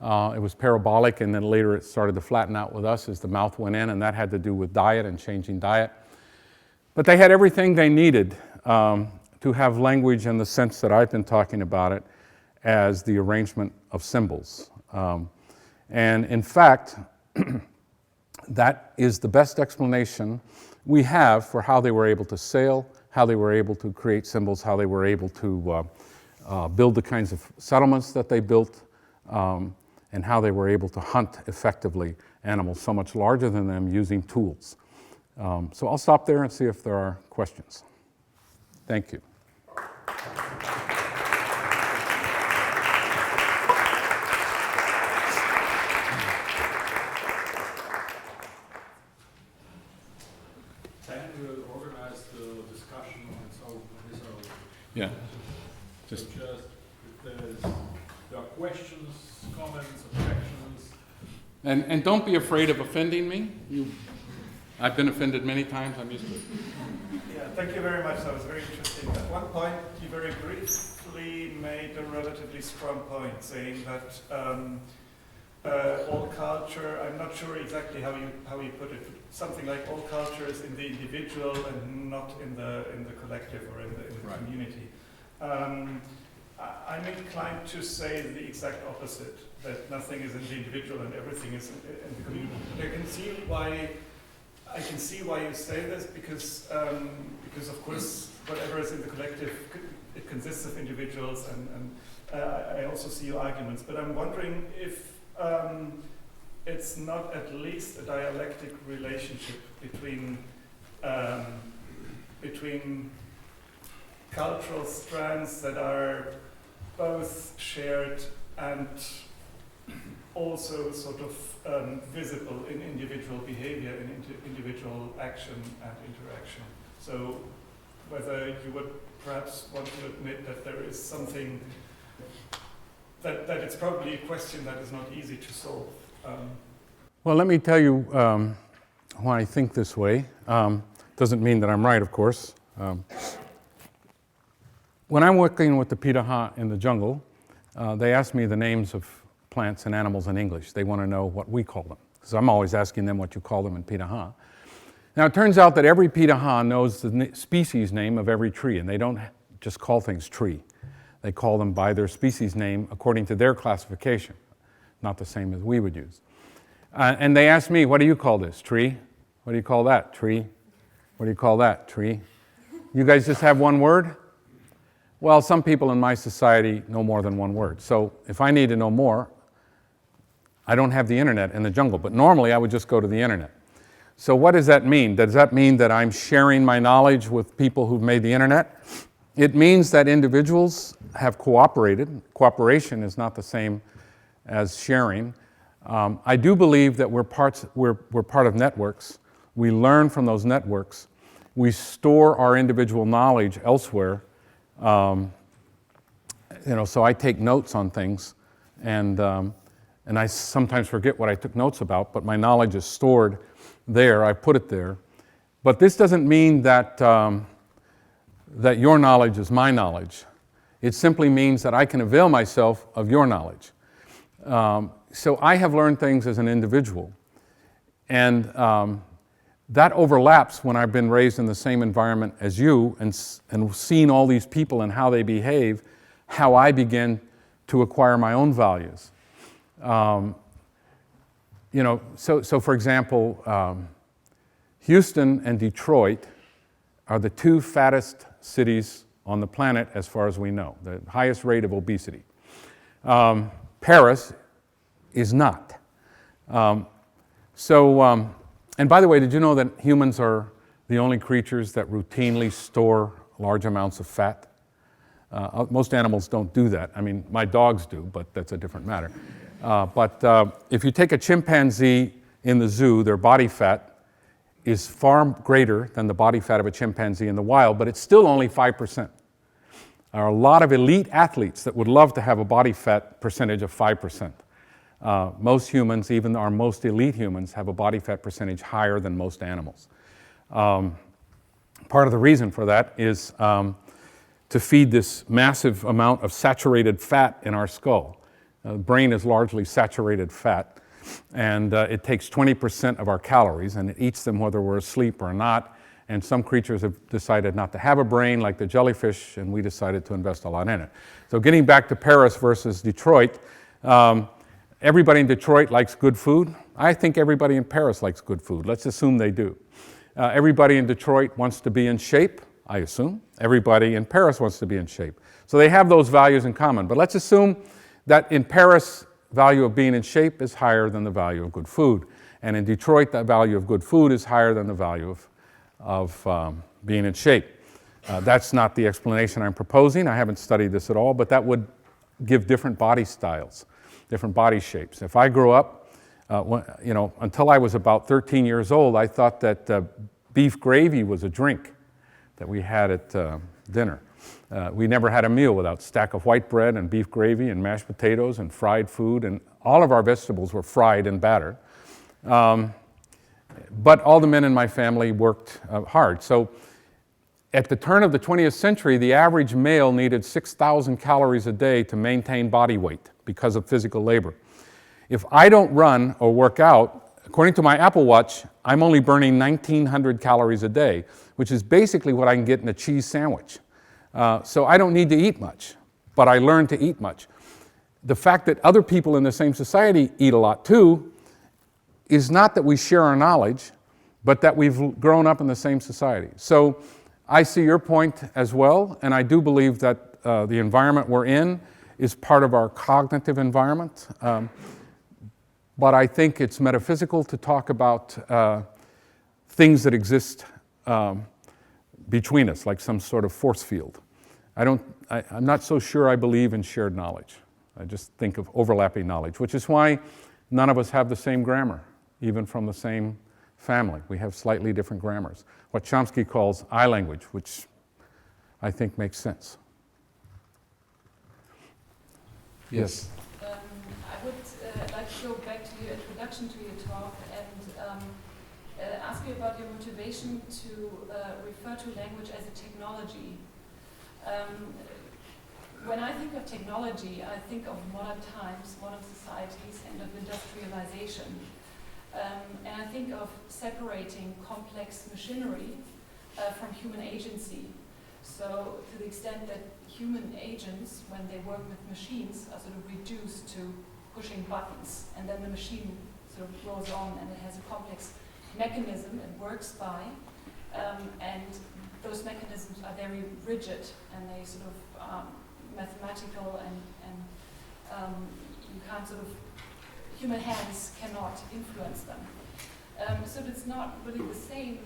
It was parabolic, and then later it started to flatten out with us as the mouth went in, and that had to do with diet and changing diet. But they had everything they needed to have language in the sense that I've been talking about it as the arrangement of symbols. And in fact, that is the best explanation we have for how they were able to sail, how they were able to create symbols, how they were able to build the kinds of settlements that they built. and how they were able to hunt effectively animals so much larger than them using tools. So I'll stop there and see if there are questions. Thank you. Yeah. Just if there are questions, comments, objections. And don't be afraid of offending me. I've been offended many times. I'm used to it. Yeah, thank you very much. That was very interesting. At one point, you very briefly made a relatively strong point, saying that all culture, I'm not sure exactly how you put it, something like all culture is in the individual and not in the collective or in the right. Community. I'm inclined to say the exact opposite, that nothing is in the individual and everything is in the community. I can see why you say this, because of course whatever is in the collective, it consists of individuals, and I also see your arguments. But I'm wondering if it's not at least a dialectic relationship between cultural strands that are both shared and also sort of visible in individual behavior, in individual action and interaction. So whether you would perhaps want to admit that there is something, that it's probably a question that is not easy to solve. Well, let me tell you why I think this way. Doesn't mean that I'm right, of course. When I'm working with the Piraha in the jungle, they ask me the names of plants and animals in English. They want to know what we call them. So I'm always asking them what you call them in Piraha. Now it turns out that every Piraha knows the species name of every tree, and they don't just call things tree. They call them by their species name according to their classification, not the same as we would use. And they ask me, what do you call this? Tree? What do you call that? Tree? What do you call that? Tree? You guys just have one word? Well, some people in my society know more than one word. So if I need to know more, I don't have the internet in the jungle, but normally I would just go to the internet. So what does that mean? Does that mean that I'm sharing my knowledge with people who've made the internet? It means that individuals have cooperated. Cooperation is not the same as sharing. I do believe that we're part of networks. We learn from those networks. We store our individual knowledge elsewhere. So I take notes on things, and I sometimes forget what I took notes about, but my knowledge is stored there. I put it there. But this doesn't mean that that your knowledge is my knowledge. It simply means that I can avail myself of your knowledge. So I have learned things as an individual, and that overlaps when I've been raised in the same environment as you and seen all these people and how they behave, how I begin to acquire my own values. So for example, Houston and Detroit are the two fattest cities on the planet as far as we know, the highest rate of obesity. Paris is not. And by the way, did you know that humans are the only creatures that routinely store large amounts of fat? Most animals don't do that. I mean, my dogs do, but that's a different matter. But if you take a chimpanzee in the zoo, their body fat is far greater than the body fat of a chimpanzee in the wild, but it's still only 5%. There are a lot of elite athletes that would love to have a body fat percentage of 5%. Most humans, even our most elite humans, have a body fat percentage higher than most animals. Part of the reason for that is to feed this massive amount of saturated fat in our skull. The brain is largely saturated fat, and it takes 20% of our calories, and it eats them whether we're asleep or not. And some creatures have decided not to have a brain, like the jellyfish, and we decided to invest a lot in it. So getting back to Paris versus Detroit, everybody in Detroit likes good food. I think everybody in Paris likes good food. Let's assume they do. Everybody in Detroit wants to be in shape, I assume. Everybody in Paris wants to be in shape. So they have those values in common. But let's assume that in Paris, value of being in shape is higher than the value of good food. And in Detroit, the value of good food is higher than the value of being in shape. That's not the explanation I'm proposing. I haven't studied this at all, but that would give different body styles, different body shapes. If I grew up, until I was about 13 years old, I thought that beef gravy was a drink that we had at dinner. We never had a meal without a stack of white bread and beef gravy and mashed potatoes and fried food, and all of our vegetables were fried and battered. But all the men in my family worked hard. So at the turn of the 20th century, the average male needed 6,000 calories a day to maintain body weight because of physical labor. If I don't run or work out, according to my Apple Watch, I'm only burning 1,900 calories a day, which is basically what I can get in a cheese sandwich. So I don't need to eat much, but I learned to eat much. The fact that other people in the same society eat a lot too is not that we share our knowledge, but that we've grown up in the same society. So I see your point as well, and I do believe that the environment we're in is part of our cognitive environment. But I think it's metaphysical to talk about things that exist between us, like some sort of force field. I'm not so sure I believe in shared knowledge. I just think of overlapping knowledge, which is why none of us have the same grammar, even from the same family. We have slightly different grammars. What Chomsky calls I language, which I think makes sense. Yes? I would like to go back to your introduction to your talk and ask you about your motivation to refer to language as a technology. When I think of technology, I think of modern times, modern societies, and of industrialization. And I think of separating complex machinery from human agency. So to the extent that human agents, when they work with machines, are sort of reduced to pushing buttons, and then the machine sort of goes on and it has a complex mechanism it works by, and those mechanisms are very rigid and they sort of mathematical and you can't sort of, human hands cannot influence them. So it's not really the same.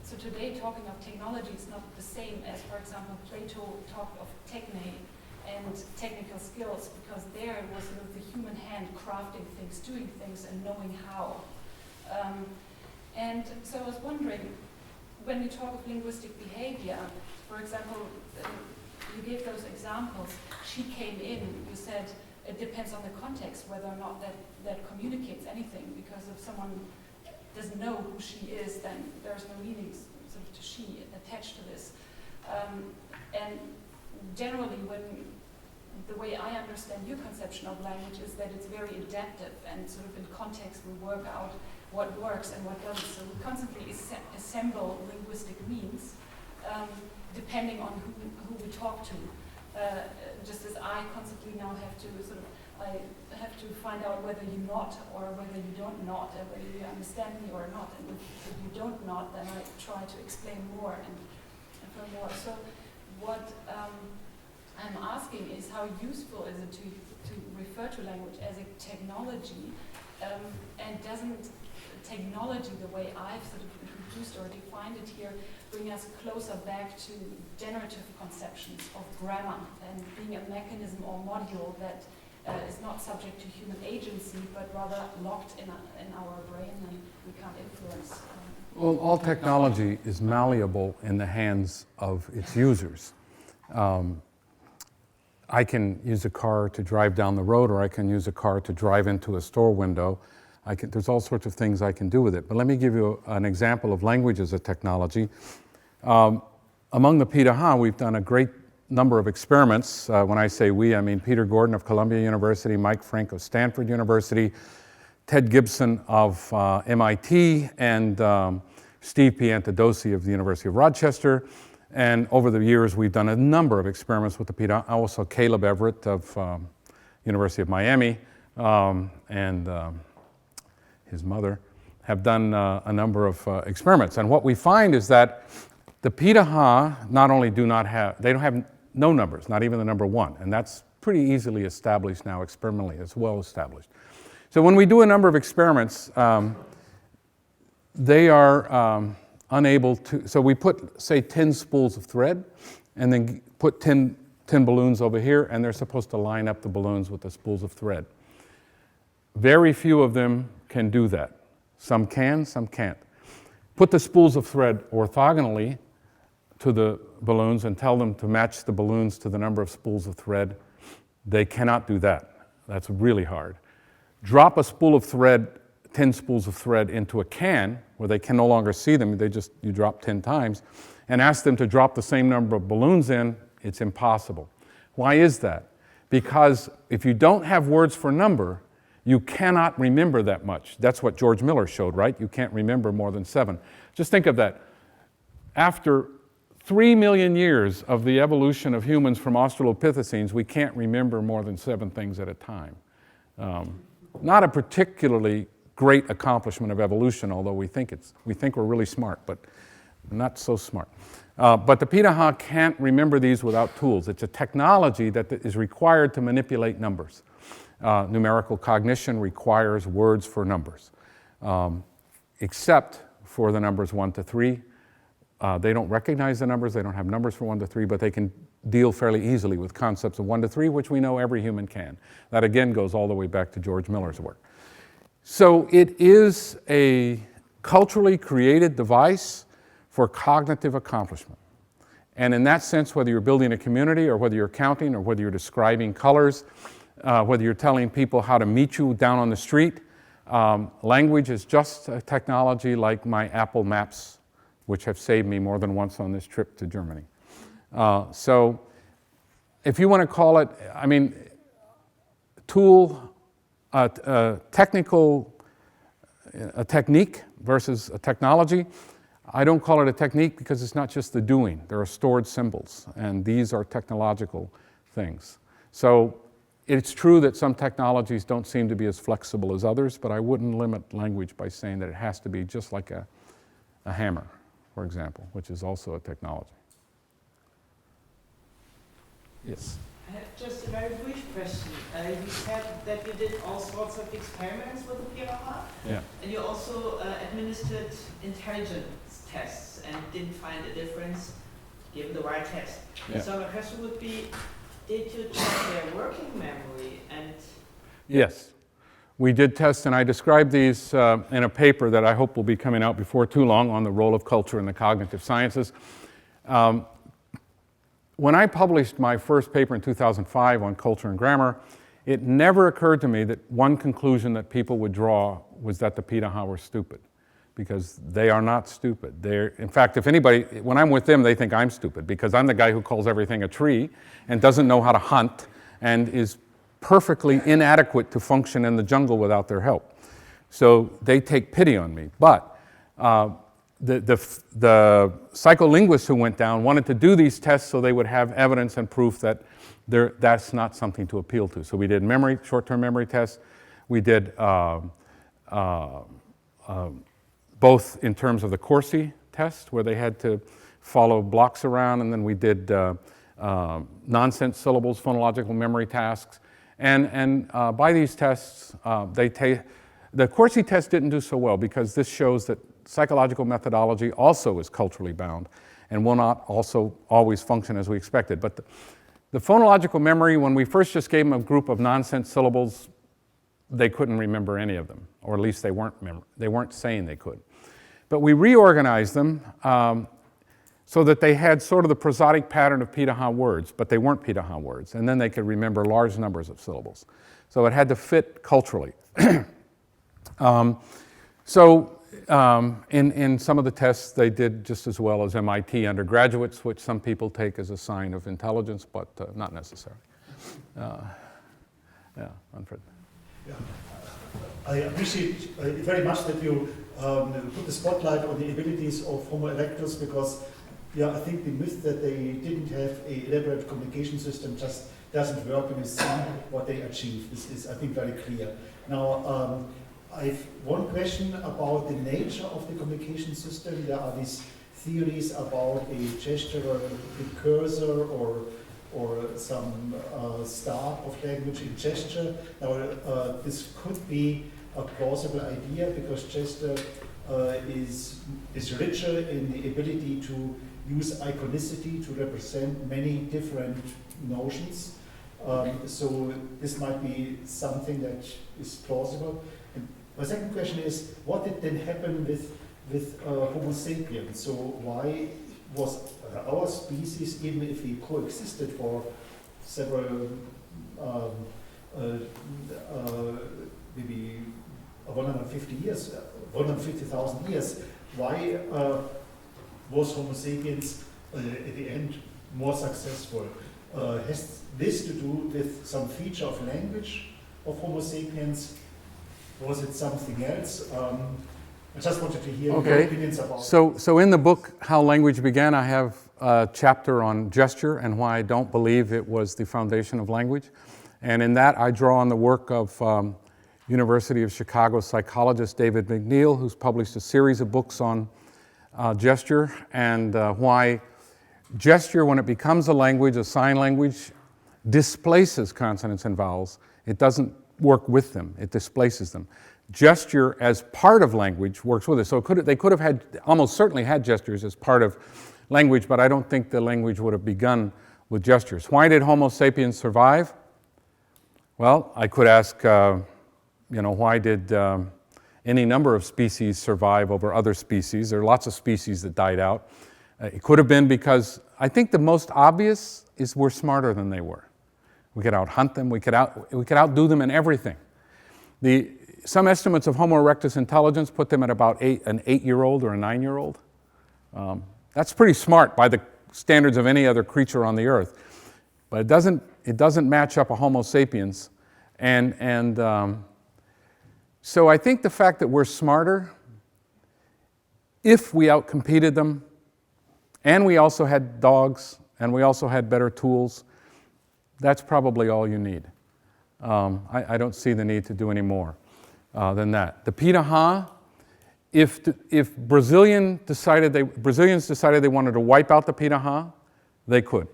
So today talking of technology is not the same as, for example, Plato talked of techne and technical skills, because there it was sort of the human hand crafting things, doing things and knowing how. And so I was wondering, when you talk of linguistic behavior, for example, you gave those examples, she came in, you said it depends on the context whether or not that communicates anything, because if someone doesn't know who she is, then there's no meaning sort of to she attached to this. And generally, the way I understand your conception of language is that it's very adaptive, and sort of in context we work out what works and what doesn't. So we constantly assemble linguistic means depending on who we talk to. Just as I constantly now have to I have to find out whether you nod or whether you don't nod, and whether you understand me or not. And if you don't nod, then I try to explain more and further more. So what I'm asking is, how useful is it to refer to language as a technology, and doesn't technology, the way I've sort of introduced or defined it here, bring us closer back to generative conceptions of grammar and being a mechanism or module that is not subject to human agency, but rather locked in our brain and we can't influence. Well, all technology is malleable in the hands of its users. I can use a car to drive down the road, or I can use a car to drive into a store window. There's all sorts of things I can do with it. But let me give you an example of language as a technology. Among the Pitaha, we've done a great number of experiments. When I say we, I mean Peter Gordon of Columbia University, Mike Frank of Stanford University, Ted Gibson of MIT, and Steve Piantadosi of the University of Rochester. And over the years, we've done a number of experiments with the Pitaha. Also, Caleb Everett of University of Miami and his mother have done a number of experiments. And what we find is that the Pitaha not only they don't have no numbers, not even the number one, and that's pretty easily established now experimentally. It's well established. So when we do a number of experiments, they are unable to, so we put, say, 10 spools of thread, and then put 10 balloons over here, and they're supposed to line up the balloons with the spools of thread. Very few of them can do that. Some can, some can't. Put the spools of thread orthogonally to the balloons and tell them to match the balloons to the number of spools of thread. They cannot do that. That's really hard. Drop a spool of thread, 10 spools of thread into a can where they can no longer see them. You drop 10 times, and ask them to drop the same number of balloons in. It's impossible. Why is that? Because if you don't have words for number, you cannot remember that much. That's what George Miller showed, right? You can't remember more than 7. Just think of that. After 3 million years of the evolution of humans from Australopithecines, we can't remember more than 7 things at a time. Not a particularly great accomplishment of evolution, although we think we're really smart, but not so smart. But the Pitaha can't remember these without tools. It's a technology that is required to manipulate numbers. Numerical cognition requires words for numbers, except for the numbers 1 to 3. They don't recognize the numbers, they don't have numbers for 1 to 3, but they can deal fairly easily with concepts of 1 to 3, which we know every human can. That again goes all the way back to George Miller's work. So it is a culturally created device for cognitive accomplishment. And in that sense, whether you're building a community or whether you're counting or whether you're describing colors, whether you're telling people how to meet you down on the street, language is just a technology like my Apple Maps, which have saved me more than once on this trip to Germany. So if you want to call it, I mean, a technique versus a technology, I don't call it a technique because it's not just the doing. There are stored symbols, and these are technological things. So it's true that some technologies don't seem to be as flexible as others, but I wouldn't limit language by saying that it has to be just like a hammer, for example, which is also a technology. Yes? I have just a very brief question. You said that you did all sorts of experiments with the Pitaha, Yeah. and you also administered intelligence tests and didn't find a difference given the right test. Yeah. So my question would be, did you check their working memory? And Yes. We did tests, and I described these in a paper that I hope will be coming out before too long on the role of culture in the cognitive sciences. When I published my first paper in 2005 on culture and grammar, it never occurred to me that one conclusion that people would draw was that the Pitaha were stupid, because they are not stupid. In fact, if anybody, when I'm with them, they think I'm stupid, because I'm the guy who calls everything a tree and doesn't know how to hunt and is perfectly inadequate to function in the jungle without their help. So they take pity on me. But the psycholinguists who went down wanted to do these tests so they would have evidence and proof that that's not something to appeal to. So we did short-term memory tests. We did both in terms of the Corsi test, where they had to follow blocks around, and then we did nonsense syllables, phonological memory tasks. And by these tests, the Corsi test didn't do so well, because this shows that psychological methodology also is culturally bound and will not also always function as we expected. But the phonological memory, when we first just gave them a group of nonsense syllables, they couldn't remember any of them, or at least they weren't saying they could. But we reorganized them so that they had sort of the prosodic pattern of Pitaha words, but they weren't Pitaha words, and then they could remember large numbers of syllables. So it had to fit culturally. In some of the tests, they did just as well as MIT undergraduates, which some people take as a sign of intelligence, but not necessarily. Manfred. Yeah. I appreciate very much that you put the spotlight on the abilities of Homo erectus, because I think the myth that they didn't have an elaborate communication system just doesn't work when you see what they achieved. This is, I think, very clear. Now, I have one question about the nature of the communication system. There are these theories about a gesture or a cursor or or some start of language in gesture. Now, this could be a plausible idea because gesture is richer in the ability to use iconicity to represent many different notions. So this might be something that is plausible. And my second question is, what did then happen with Homo sapiens? So why was our species, even if we coexisted for several, maybe 150 years, 150,000 years, why was Homo sapiens at the end more successful? Has this to do with some feature of language of Homo sapiens? Was it something else? I just wanted to hear your opinions about it. So in the book, How Language Began, I have a chapter on gesture and why I don't believe it was the foundation of language. And in that, I draw on the work of University of Chicago psychologist David McNeil, who's published a series of books on gesture and why gesture, when it becomes a language, a sign language, displaces consonants and vowels. It doesn't work with them, it displaces them. Gesture as part of language works with it. So they could have had, almost certainly had gestures as part of language, but I don't think the language would have begun with gestures. Why did Homo sapiens survive? Well, I could ask, why did any number of species survive over other species? There are lots of species that died out. It could have been because, I think the most obvious is we're smarter than they were. We could out-hunt them, we could outdo them in everything. Some estimates of Homo erectus intelligence put them at about an 8-year-old or a 9-year-old. That's pretty smart by the standards of any other creature on the earth. But it doesn't match up a Homo sapiens. So I think the fact that we're smarter, if we outcompeted them, and we also had dogs, and we also had better tools, that's probably all you need. I don't see the need to do any more than that. The Piraha, if Brazilians decided they wanted to wipe out the Piraha, they could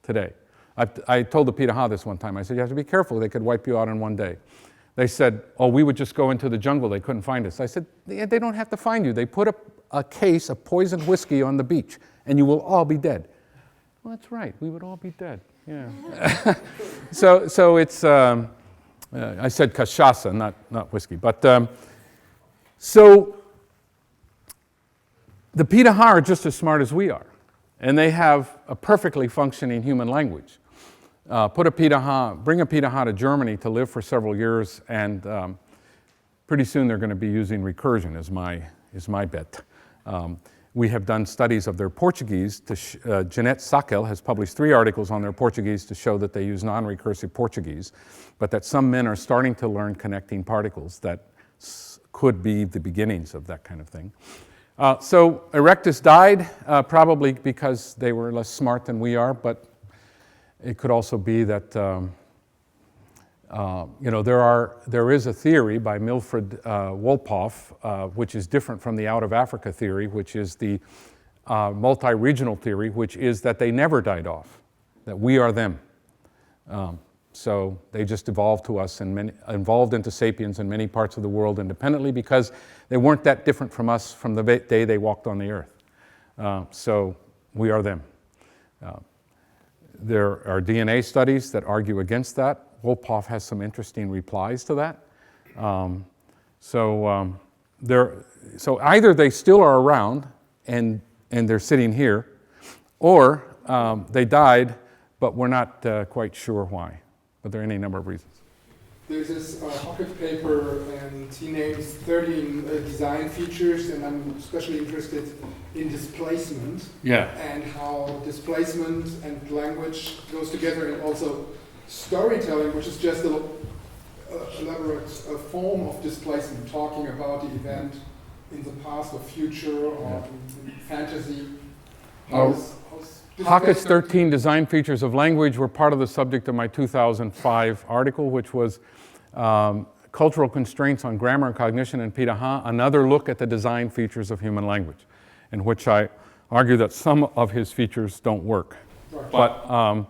today. I told the Piraha this one time. I said, you have to be careful. They could wipe you out in one day. They said, oh, we would just go into the jungle. They couldn't find us. I said, they don't have to find you. They put a case of poisoned whiskey on the beach, and you will all be dead. Well, that's right. We would all be dead. Yeah. So it's, I said cachaça, not whiskey. But so the Piraha are just as smart as we are, and they have a perfectly functioning human language. Bring a Piraha to Germany to live for several years, and pretty soon they're going to be using recursion, is my bet. We have done studies of their Portuguese. Jeanette Sackel has published 3 articles on their Portuguese to show that they use non-recursive Portuguese, but that some men are starting to learn connecting particles that could be the beginnings of that kind of thing. So Erectus died probably because they were less smart than we are, but it could also be that there is a theory by Milfred Wolpoff, which is different from the out of Africa theory, which is the multi-regional theory, which is that they never died off, that we are them. So they just evolved to us and evolved into sapiens in many parts of the world independently because they weren't that different from us from the day they walked on the earth. So we are them. There are DNA studies that argue against that. Wolpoff has some interesting replies to that. So either they still are around and they're sitting here, or they died, but we're not quite sure why. But there are any number of reasons. There's this Hockett paper, and he names 13 design features, and I'm especially interested in displacement. Yeah. And how displacement and language goes together, and also storytelling, which is just an elaborate form of displacement, talking about the event in the past or future or in fantasy. Hockett's 13 design features of language were part of the subject of my 2005 article, which was Cultural Constraints on Grammar and Cognition in Piraha, another look at the design features of human language, in which I argue that some of his features don't work. Right. But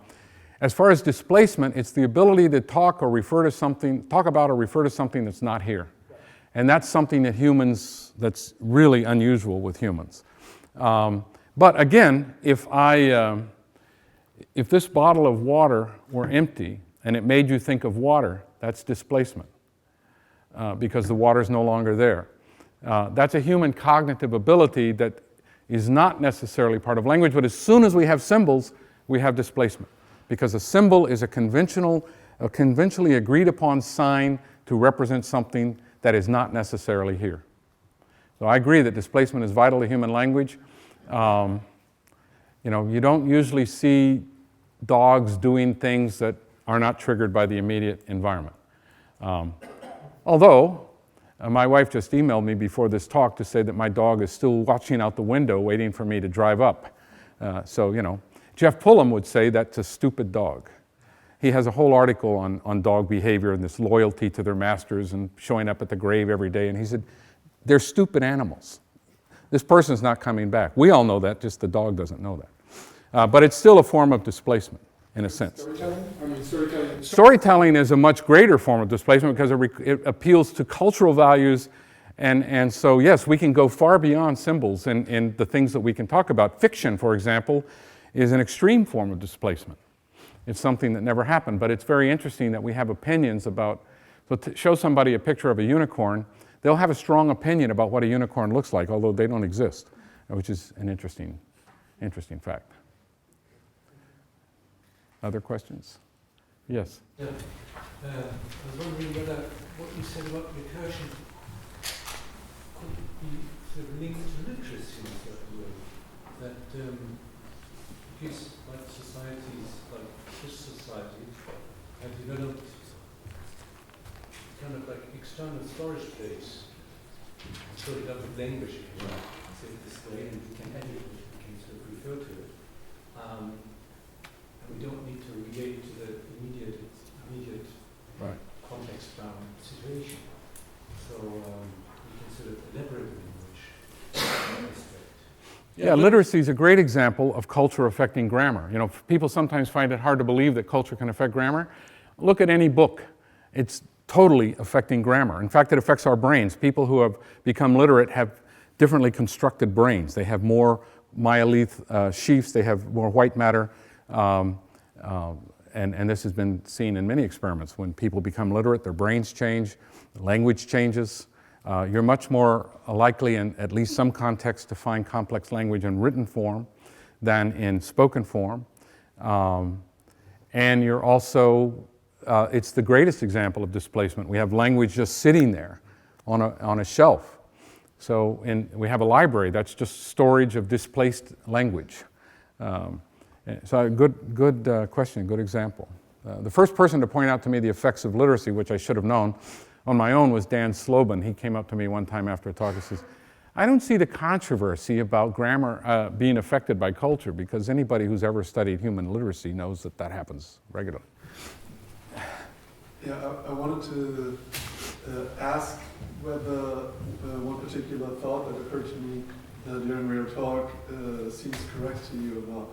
As far as displacement, it's the ability to talk or refer to something, talk about or refer to something that's not here. And that's something that humans, that's really unusual with humans. But again, if this bottle of water were empty and it made you think of water, that's displacement because the water is no longer there. That's a human cognitive ability that is not necessarily part of language, but as soon as we have symbols, we have displacement. Because a symbol is a conventionally agreed upon sign to represent something that is not necessarily here. So I agree that displacement is vital to human language. You don't usually see dogs doing things that are not triggered by the immediate environment. Although, my wife just emailed me before this talk to say that my dog is still watching out the window waiting for me to drive up. Jeff Pullum would say that's a stupid dog. He has a whole article on dog behavior and this loyalty to their masters and showing up at the grave every day. And he said, they're stupid animals. This person's not coming back. We all know that, just the dog doesn't know that. But it's still a form of displacement, in a sense. Storytelling? Storytelling is a much greater form of displacement because it appeals to cultural values. And so, yes, we can go far beyond symbols in the things that we can talk about. Fiction, for example, is an extreme form of displacement. It's something that never happened, but it's very interesting that we have opinions about, so to show somebody a picture of a unicorn, they'll have a strong opinion about what a unicorn looks like, although they don't exist, which is an interesting fact. Other questions? Yes? Yeah. I was wondering whether what you said about recursion could be sort of linked to literacy in a certain way. That because like societies, like this society, have developed kind of like external storage place, stored it up with language, if you like, say it this way, and we can edit it, we can sort of refer to it. And we don't need to relate to the immediate Right. context-bound situation. So we can sort of elaborate language. Yeah, literacy is a great example of culture affecting grammar. People sometimes find it hard to believe that culture can affect grammar. Look at any book. It's totally affecting grammar. In fact, it affects our brains. People who have become literate have differently constructed brains. They have more myelith sheaths, they have more white matter, and this has been seen in many experiments. When people become literate, their brains change, language changes. You're much more likely in at least some context to find complex language in written form than in spoken form. And you're also, it's the greatest example of displacement. We have language just sitting there on a shelf. So we have a library that's just storage of displaced language. So a good question, good example. The first person to point out to me the effects of literacy, which I should have known on my own, was Dan Slobin. He came up to me one time after a talk and says, I don't see the controversy about grammar being affected by culture, because anybody who's ever studied human literacy knows that that happens regularly. Yeah, I wanted to ask whether one particular thought that occurred to me during your talk seems correct to you or not.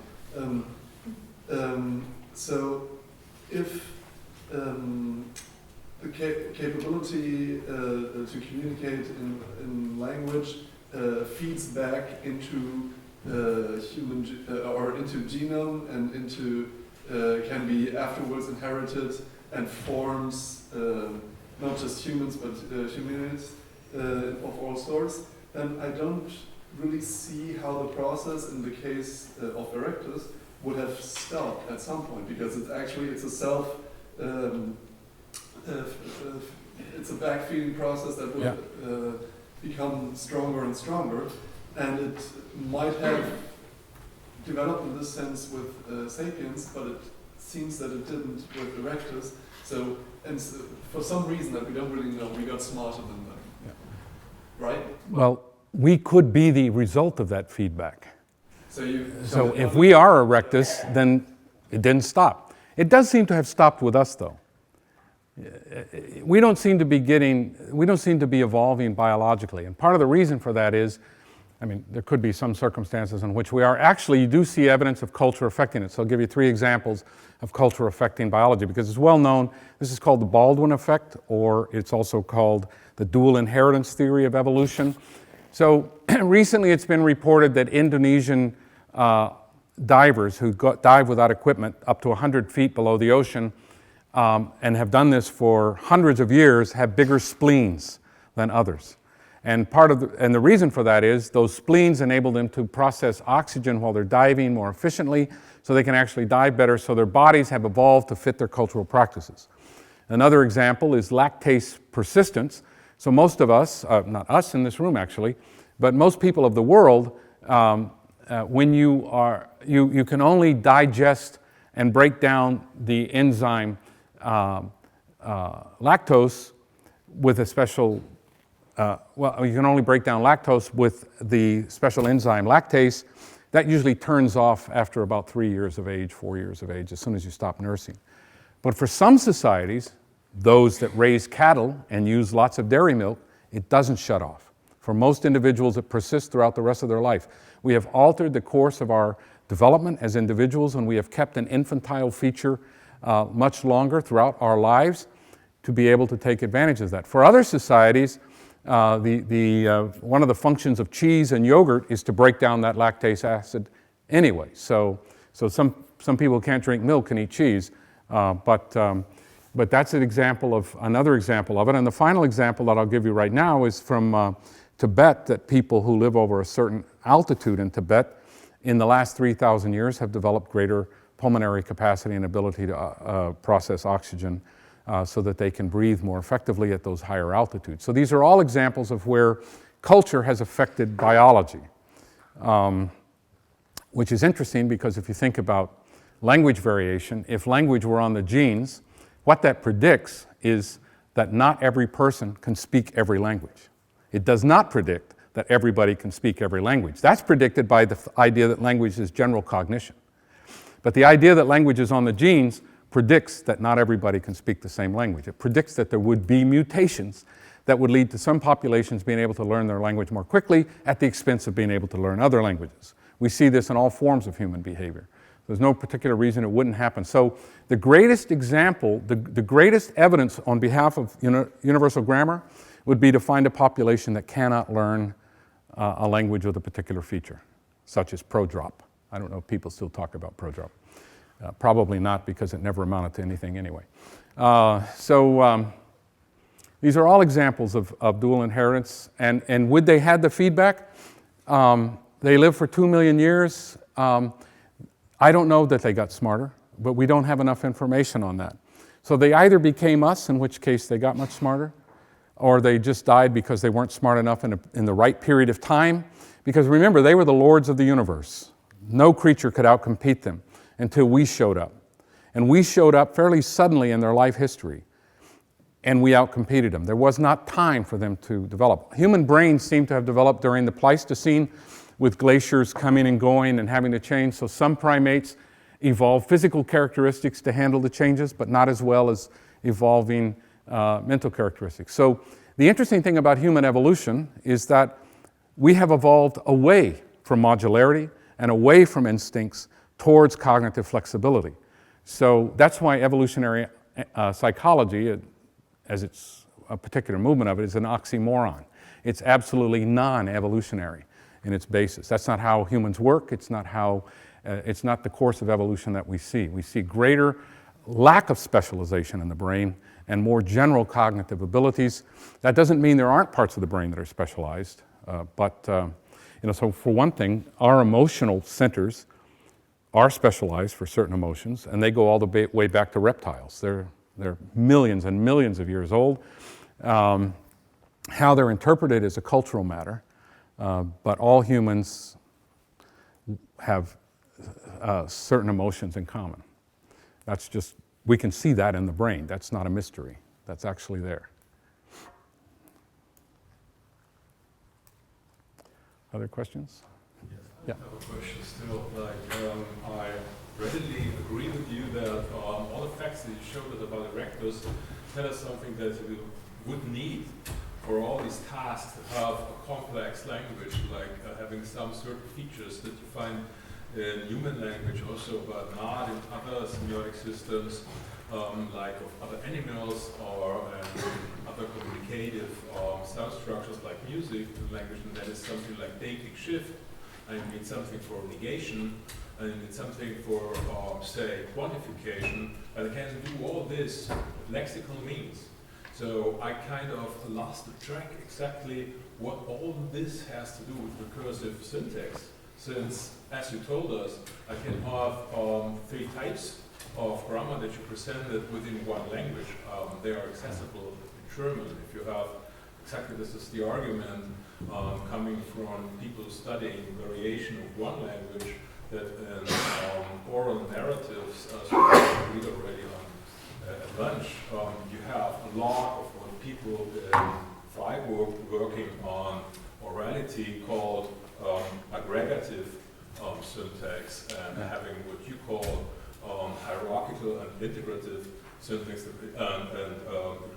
So if the capability to communicate in language feeds back into human or into genome and into can be afterwards inherited and forms not just humans but humanoids of all sorts, then I don't really see how the process in the case of Erectus would have stopped at some point, because it's a self it's a backfeeding process that will become stronger and stronger, and it might have developed in this sense with Sapiens, but it seems that it didn't with Erectus. So for some reason that we don't really know, we got smarter than them. Yeah. Right? Well, we could be the result of that feedback. So if we are Erectus, then it didn't stop. It does seem to have stopped with us, though. We don't seem to be evolving biologically, and part of the reason for that is I mean, there could be some circumstances in which we are. Actually, you do see evidence of culture affecting it. So I'll give you 3 examples of culture affecting biology, because it's well known. This is called the Baldwin effect, or it's also called the dual inheritance theory of evolution. So recently it's been reported that Indonesian divers who dive without equipment up to 100 feet below the ocean and have done this for hundreds of years have bigger spleens than others. And the reason for that is those spleens enable them to process oxygen while they're diving more efficiently, so they can actually dive better, so their bodies have evolved to fit their cultural practices. Another example is lactase persistence. So most of us, not us in this room actually, but most people of the world, when you can only digest and break down the enzyme lactose with a special, you can only break down lactose with the special enzyme lactase. That usually turns off after about 3 years of age, 4 years of age, as soon as you stop nursing. But for some societies, those that raise cattle and use lots of dairy milk, it doesn't shut off. For most individuals, it persists throughout the rest of their life. We have altered the course of our development as individuals, and we have kept an infantile feature much longer throughout our lives to be able to take advantage of that. For other societies, one of the functions of cheese and yogurt is to break down that lactase acid anyway. So some people can't drink milk and eat cheese, but that's another example of it. And the final example that I'll give you right now is from Tibet, that people who live over a certain altitude in Tibet in the last 3,000 years have developed greater pulmonary capacity and ability to process oxygen so that they can breathe more effectively at those higher altitudes. So these are all examples of where culture has affected biology, which is interesting because if you think about language variation, if language were on the genes, what that predicts is that not every person can speak every language. It does not predict that everybody can speak every language. That's predicted by the idea that language is general cognition. But the idea that language is on the genes predicts that not everybody can speak the same language. It predicts that there would be mutations that would lead to some populations being able to learn their language more quickly at the expense of being able to learn other languages. We see this in all forms of human behavior. There's no particular reason it wouldn't happen. So the greatest example, the greatest evidence on behalf of universal grammar would be to find a population that cannot learn a language with a particular feature, such as pro-drop. I don't know if people still talk about pro-drop. Probably not, because it never amounted to anything anyway. These are all examples of dual inheritance. And would they had the feedback? They lived for 2 million years. I don't know that they got smarter, but we don't have enough information on that. So they either became us, in which case they got much smarter, or they just died because they weren't smart enough in the right period of time. Because remember, they were the lords of the universe. No creature could outcompete them until we showed up. And we showed up fairly suddenly in their life history, and we outcompeted them. There was not time for them to develop. Human brains seem to have developed during the Pleistocene, with glaciers coming and going and having to change. So some primates evolved physical characteristics to handle the changes, but not as well as evolving mental characteristics. So the interesting thing about human evolution is that we have evolved away from modularity and away from instincts towards cognitive flexibility. So that's why evolutionary psychology, as it's a particular movement of it, is an oxymoron. It's absolutely non-evolutionary in its basis. That's not how humans work. It's not the course of evolution that we see. We see greater lack of specialization in the brain and more general cognitive abilities. That doesn't mean there aren't parts of the brain that are specialized, so for one thing, our emotional centers are specialized for certain emotions, and they go all the way back to reptiles. They're millions and millions of years old. How they're interpreted is a cultural matter, but all humans have certain emotions in common. That's just, we can see that in the brain. That's not a mystery. That's actually there. Other questions? Yes, Yeah. I have a question still. I readily agree with you that all the facts that you showed us about Erectus tell us something that we would need for all these tasks to have a complex language, like having some certain features that you find in human language also, but not in other semiotic systems, like of other animals or other communicative sound structures like music language, and that is something like dating shift. I need something for negation, I need something for, say, quantification, but I can do all this with lexical means. So I kind of lost the track exactly what all this has to do with recursive syntax, since, as you told us, I can have 3 types of grammar that you presented within one language. They are accessible in German. If you have, exactly this is the argument coming from people studying variation of one language, that in oral narratives, as we read already at lunch, you have a lot of what people in Freiburg working on orality called aggregative syntax, and having what you call hierarchical and integrative syntax, and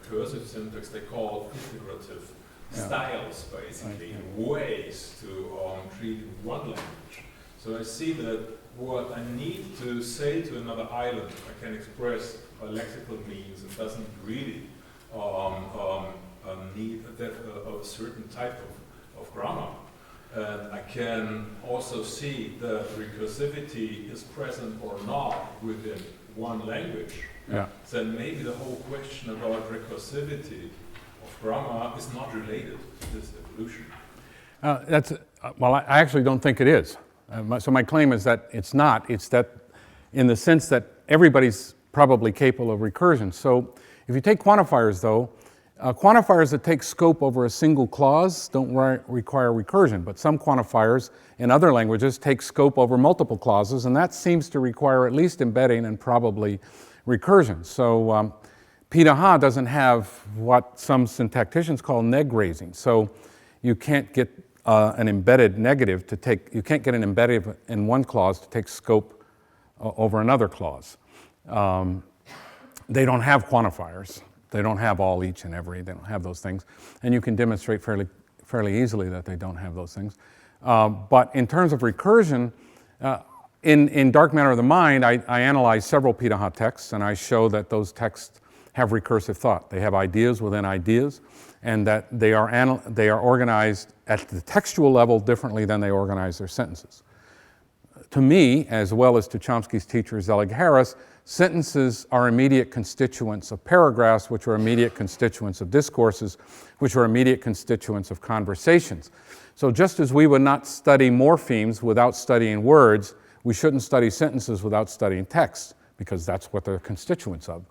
recursive syntax they call integrative styles, basically, ways to treat one language. So I see that what I need to say to another island, I can express by lexical means. It doesn't really need a certain type of grammar. And I can also see that recursivity is present or not within one language. Yeah. Then maybe the whole question about recursivity of grammar is not related to this evolution. Well, I actually don't think it is. So my claim is that it's not. It's that in the sense that everybody's probably capable of recursion. So if you take quantifiers, though, quantifiers that take scope over a single clause don't require recursion, but some quantifiers in other languages take scope over multiple clauses, and that seems to require at least embedding and probably recursion. So P2H doesn't have what some syntacticians call neg raising. So you can't get an embedded negative to take, you can't get an embedded in one clause to take scope over another clause. They don't have quantifiers. They don't have all, each, and every. They don't have those things. And you can demonstrate fairly easily that they don't have those things. But in terms of recursion, in Dark Matter of the Mind, I analyze several P2H texts, and I show that those texts have recursive thought. They have ideas within ideas, and that they are organized at the textual level differently than they organize their sentences. To me, as well as to Chomsky's teacher Zelig Harris, sentences are immediate constituents of paragraphs, which are immediate constituents of discourses, which are immediate constituents of conversations. So just as we would not study morphemes without studying words, we shouldn't study sentences without studying text, because that's what they're constituents of.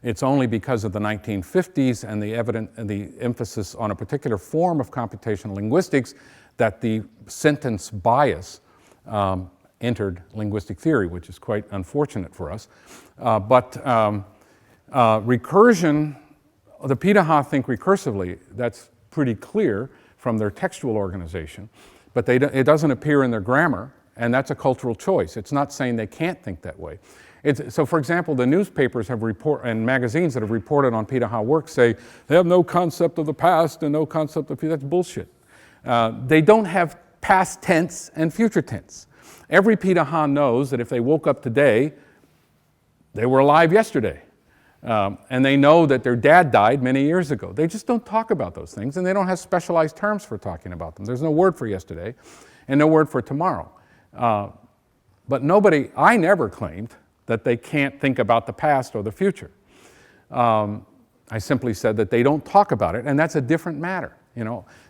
It's only because of the 1950s and the emphasis on a particular form of computational linguistics that the sentence bias entered linguistic theory, which is quite unfortunate for us. But recursion, the P2H think recursively. That's pretty clear from their textual organization, but it doesn't appear in their grammar, and that's a cultural choice. It's not saying they can't think that way. So, for example, the newspapers and magazines that have reported on P2H work say they have no concept of the past and no concept of that's bullshit. They don't have past tense and future tense. Every P2H knows that if they woke up today, they were alive yesterday. And they know that their dad died many years ago. They just don't talk about those things, and they don't have specialized terms for talking about them. There's no word for yesterday and no word for tomorrow. But I never claimed that they can't think about the past or the future. I simply said that they don't talk about it, and that's a different matter.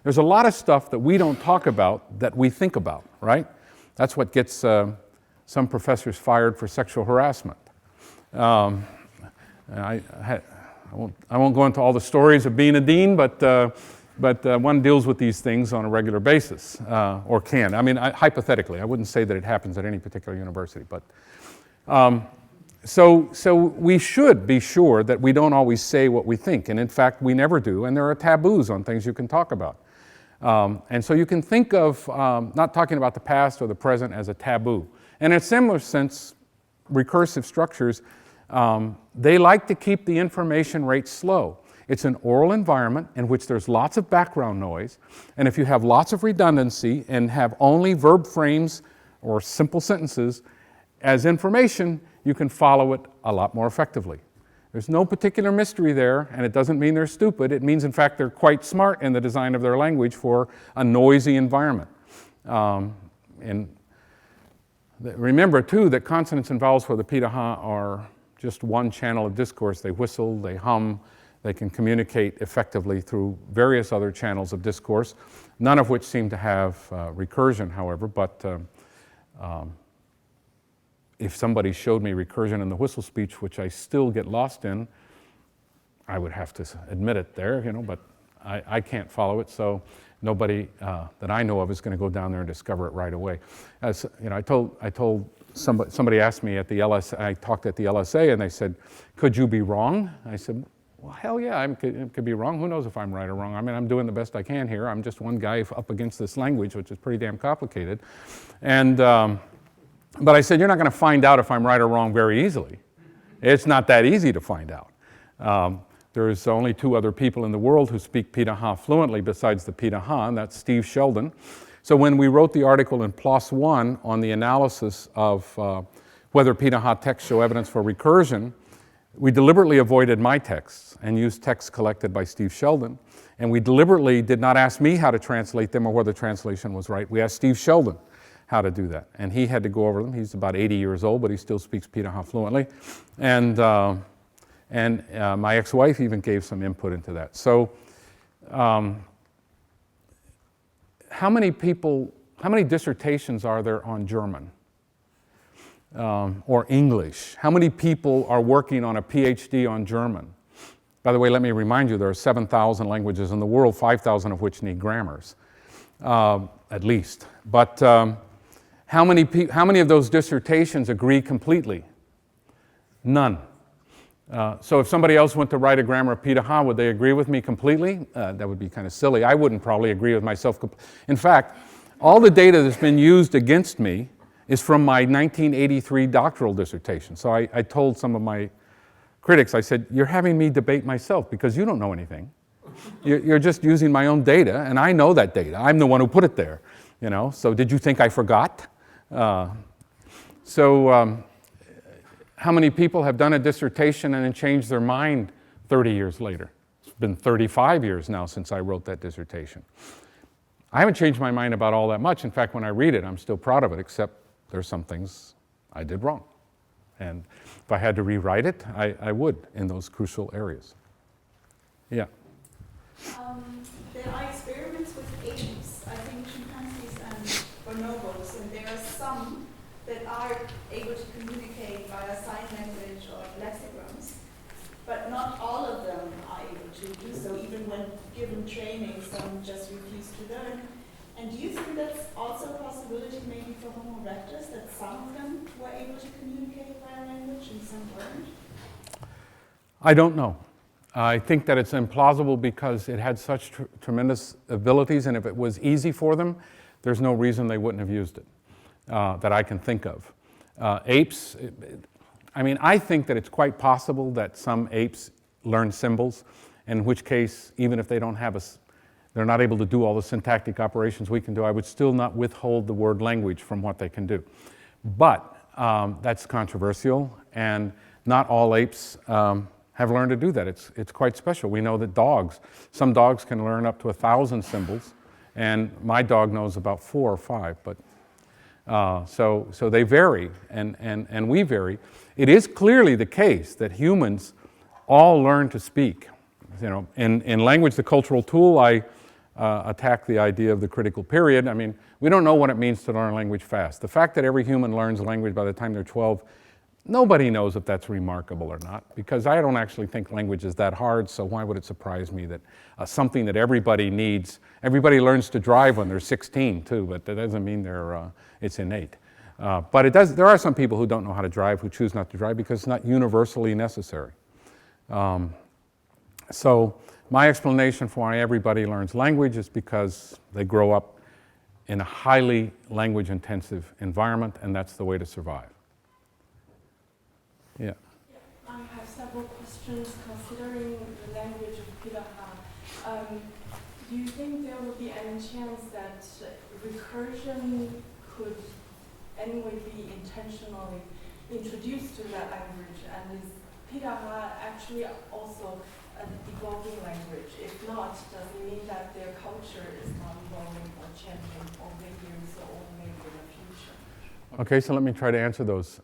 There's a lot of stuff that we don't talk about that we think about, right? That's what gets some professors fired for sexual harassment. I won't go into all the stories of being a dean, but one deals with these things on a regular basis, or can. I mean, hypothetically, I wouldn't say that it happens at any particular university, but so we should be sure that we don't always say what we think, and in fact, we never do, and there are taboos on things you can talk about. And so you can think of not talking about the past or the present as a taboo. And in a similar sense, recursive structures, they like to keep the information rate slow. It's an oral environment in which there's lots of background noise, and if you have lots of redundancy and have only verb frames or simple sentences as information, you can follow it a lot more effectively. There's no particular mystery there, and it doesn't mean they're stupid. It means, in fact, they're quite smart in the design of their language for a noisy environment. And remember, too, that consonants and vowels for the Pitaha are just one channel of discourse. They whistle, they hum, they can communicate effectively through various other channels of discourse, none of which seem to have recursion, however, but if somebody showed me recursion in the whistle speech, which I still get lost in, I would have to admit it there, but I can't follow it, so nobody that I know of is going to go down there and discover it right away. As I told somebody asked me at the LSA, I talked at the LSA, and they said, "Could you be wrong?" I said, "Well, hell yeah, I could be wrong. Who knows if I'm right or wrong? I mean, I'm doing the best I can here. I'm just one guy up against this language, which is pretty damn complicated." And but I said, "You're not going to find out if I'm right or wrong very easily. It's not that easy to find out." There's only two other people in the world who speak Pitaha fluently besides the Pitaha, and that's Steve Sheldon. So when we wrote the article in PLOS One on the analysis of whether Pitaha texts show evidence for recursion, we deliberately avoided my texts and used texts collected by Steve Sheldon. And we deliberately did not ask me how to translate them or whether translation was right. We asked Steve Sheldon how to do that. And he had to go over them. He's about 80 years old, but he still speaks Pitaha fluently. And my ex-wife even gave some input into that. So how many dissertations are there on German or English? How many people are working on a PhD on German? By the way, let me remind you, there are 7,000 languages in the world, 5,000 of which need grammars, at least. But how many of those dissertations agree completely? None. So if somebody else went to write a grammar of Pitaha, would they agree with me completely? That would be kind of silly. I wouldn't probably agree with myself. In fact, all the data that's been used against me is from my 1983 doctoral dissertation. So I told some of my critics, I said, "You're having me debate myself because you don't know anything. You're just using my own data, and I know that data. I'm the one who put it there. So did you think I forgot?" How many people have done a dissertation and then changed their mind 30 years later? It's been 35 years now since I wrote that dissertation. I haven't changed my mind about all that much. In fact, when I read it, I'm still proud of it, except there's some things I did wrong. And if I had to rewrite it, I would in those crucial areas. Yeah. There are experiments with apes, I think chimpanzees and bonobos, and there are some that are able to communicate via sign language or lexicons, but not all of them are able to do so. Even when given training, some just refuse to learn. And do you think that's also a possibility maybe for Homo erectus, that some of them were able to communicate via language and some weren't? I don't know. I think that it's implausible because it had such tremendous abilities, and if it was easy for them, there's no reason they wouldn't have used it that I can think of. Apes, I think that it's quite possible that some apes learn symbols, in which case, even if they don't have they're not able to do all the syntactic operations we can do, I would still not withhold the word language from what they can do. But that's controversial, and not all apes have learned to do that. It's quite special. We know that some dogs can learn up to 1,000 symbols, and my dog knows about 4 or 5, but so they vary, and we vary. It is clearly the case that humans all learn to speak. In Language, the Cultural Tool, I attack the idea of the critical period. We don't know what it means to learn language fast. The fact that every human learns language by the time they're 12, nobody knows if that's remarkable or not, because I don't actually think language is that hard, so why would it surprise me that something that everybody needs, everybody learns to drive when they're 16 too, but that doesn't mean it's innate. But there are some people who don't know how to drive, who choose not to drive because it's not universally necessary. So my explanation for why everybody learns language is because they grow up in a highly language-intensive environment, and that's the way to survive. Yeah. I have several questions considering the language of Do you think there would be any chance that recursion could anyway be intentionally introduced to that language? And is Piraha actually also an evolving language? If not, does it mean that their culture is not evolving or changing, or maybe it's all maybe in the future? Okay, so let me try to answer those.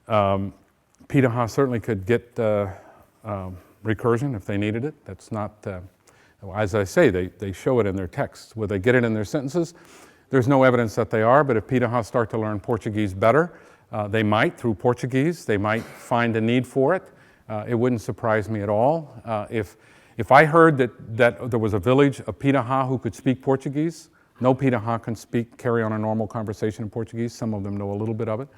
Piraha certainly could get recursion if they needed it. That's not, as I say, they show it in their texts. Will they get it in their sentences? There's no evidence that they are, but if Piraha start to learn Portuguese better, they might through Portuguese. They might find a need for it. It wouldn't surprise me at all. If I heard that there was a village of Piraha who could speak Portuguese, no Piraha can carry on a normal conversation in Portuguese. Some of them know a little bit of it,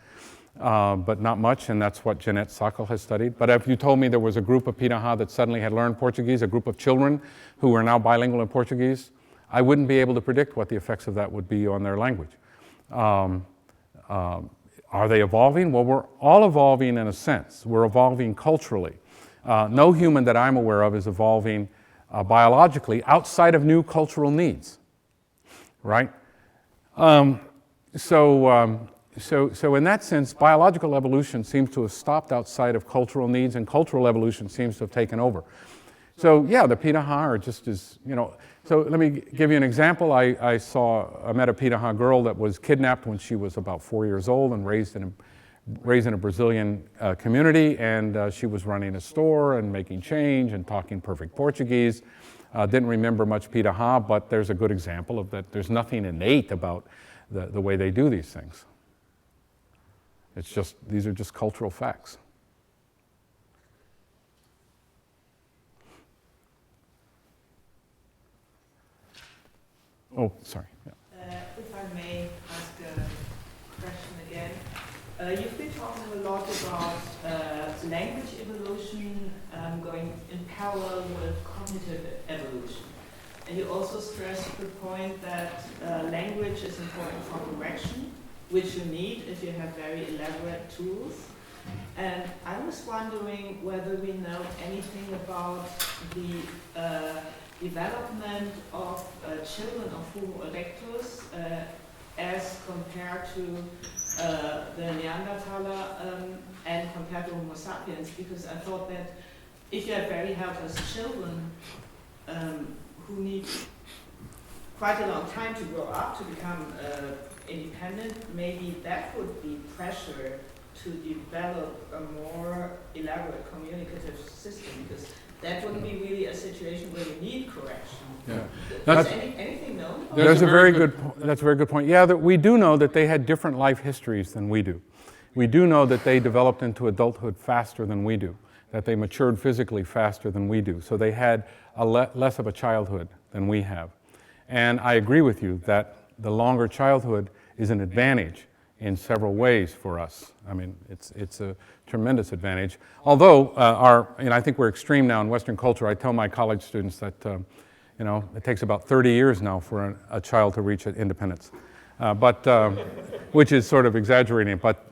but not much, and that's what Jeanette Sackel has studied. But if you told me there was a group of Piraha that suddenly had learned Portuguese, a group of children who are now bilingual in Portuguese, I wouldn't be able to predict what the effects of that would be on their language. Are they evolving? Well, we're all evolving in a sense. We're evolving culturally. No human that I'm aware of is evolving biologically outside of new cultural needs, right? So in that sense, biological evolution seems to have stopped outside of cultural needs, and cultural evolution seems to have taken over. So yeah, the Piraha are just as, so let me give you an example. I met a Piraha girl that was kidnapped when she was about 4 years old and raised in a Brazilian community, and she was running a store and making change and talking perfect Portuguese. Didn't remember much Piraha, but there's a good example of that. There's nothing innate about the way they do these things. It's just, these are just cultural facts. Oh, sorry. Yeah. If I may ask a question again. You've been talking a lot about language evolution going in parallel with cognitive evolution. And you also stressed the point that language is important for correction, which you need if you have very elaborate tools. And I was wondering whether we know anything about the development of children of Homo erectus as compared to the Neanderthaler and compared to Homo sapiens, because I thought that if you have very helpless children who need quite a long time to grow up to become independent, maybe that would be pressure to develop a more elaborate communicative system, because that wouldn't be really a situation where you need correction. Yeah. Anything known? That's a very good point. Yeah, we do know that they had different life histories than we do. We do know that they developed into adulthood faster than we do, that they matured physically faster than we do. So they had less of a childhood than we have. And I agree with you that the longer childhood is an advantage in several ways for us. I mean, it's a tremendous advantage. Although I think we're extreme now in Western culture. I tell my college students that it takes about 30 years now for a child to reach independence, which is sort of exaggerating. But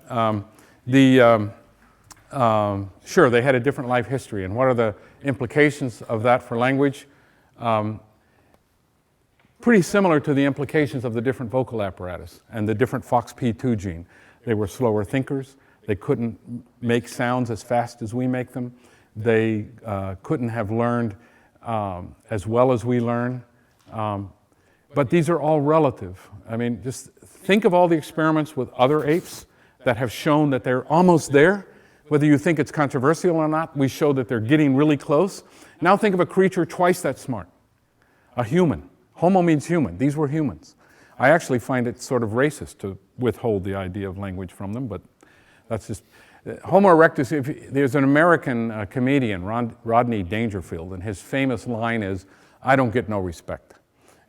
sure, they had a different life history, and what are the implications of that for language? Pretty similar to the implications of the different vocal apparatus and the different FOXP2 gene. They were slower thinkers. They couldn't make sounds as fast as we make them. They couldn't have learned as well as we learn. But these are all relative. I mean, just think of all the experiments with other apes that have shown that they're almost there. Whether you think it's controversial or not, we show that they're getting really close. Now think of a creature twice that smart, a human. Homo means human. These were humans. I actually find it sort of racist to withhold the idea of language from them, but that's just... Homo erectus, there's an American comedian, Rodney Dangerfield, and his famous line is, "I don't get no respect."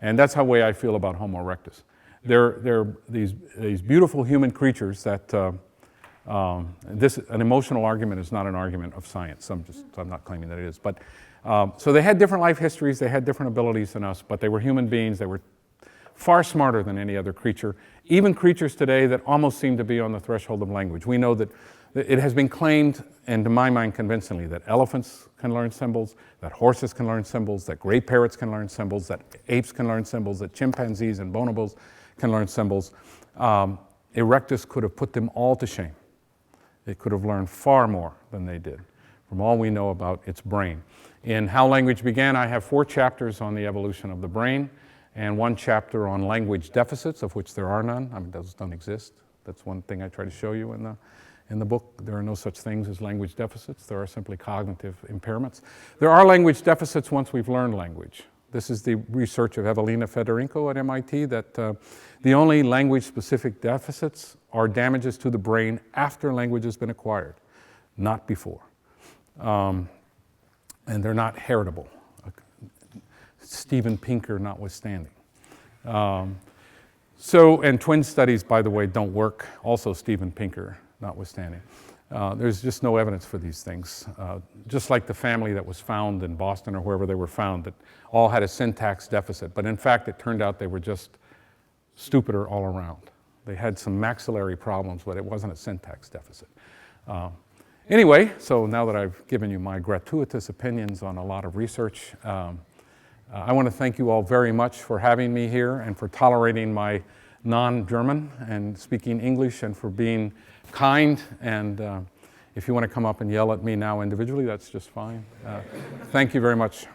And that's the way I feel about Homo erectus. They're these beautiful human creatures that... an emotional argument is not an argument of science. I'm not claiming that it is. But so they had different life histories, they had different abilities than us, but they were human beings. They were far smarter than any other creature, even creatures today that almost seem to be on the threshold of language. We know that It has been claimed, and to my mind convincingly, that elephants can learn symbols, that horses can learn symbols, that great parrots can learn symbols, that apes can learn symbols, that chimpanzees and bonobos can learn symbols. Erectus could have put them all to shame. It could have learned far more than they did, from all we know about its brain. In How Language Began, I have 4 chapters on the evolution of the brain, and 1 chapter on language deficits, of which there are none. I mean, those don't exist. That's one thing I try to show you in the book. There are no such things as language deficits. There are simply cognitive impairments. There are language deficits once we've learned language. This is the research of Evelina Federico at MIT, that the only language-specific deficits are damages to the brain after language has been acquired, not before. And they're not heritable, Steven Pinker notwithstanding. And twin studies, by the way, don't work, also Steven Pinker notwithstanding. There's just no evidence for these things. Just like the family that was found in Boston or wherever they were found that all had a syntax deficit, but in fact it turned out they were just stupider all around. They had some maxillary problems, but it wasn't a syntax deficit. Anyway, so now that I've given you my gratuitous opinions on a lot of research, I want to thank you all very much for having me here and for tolerating my non-German and speaking English, and for being kind. And if you want to come up and yell at me now individually, that's just fine. Thank you very much.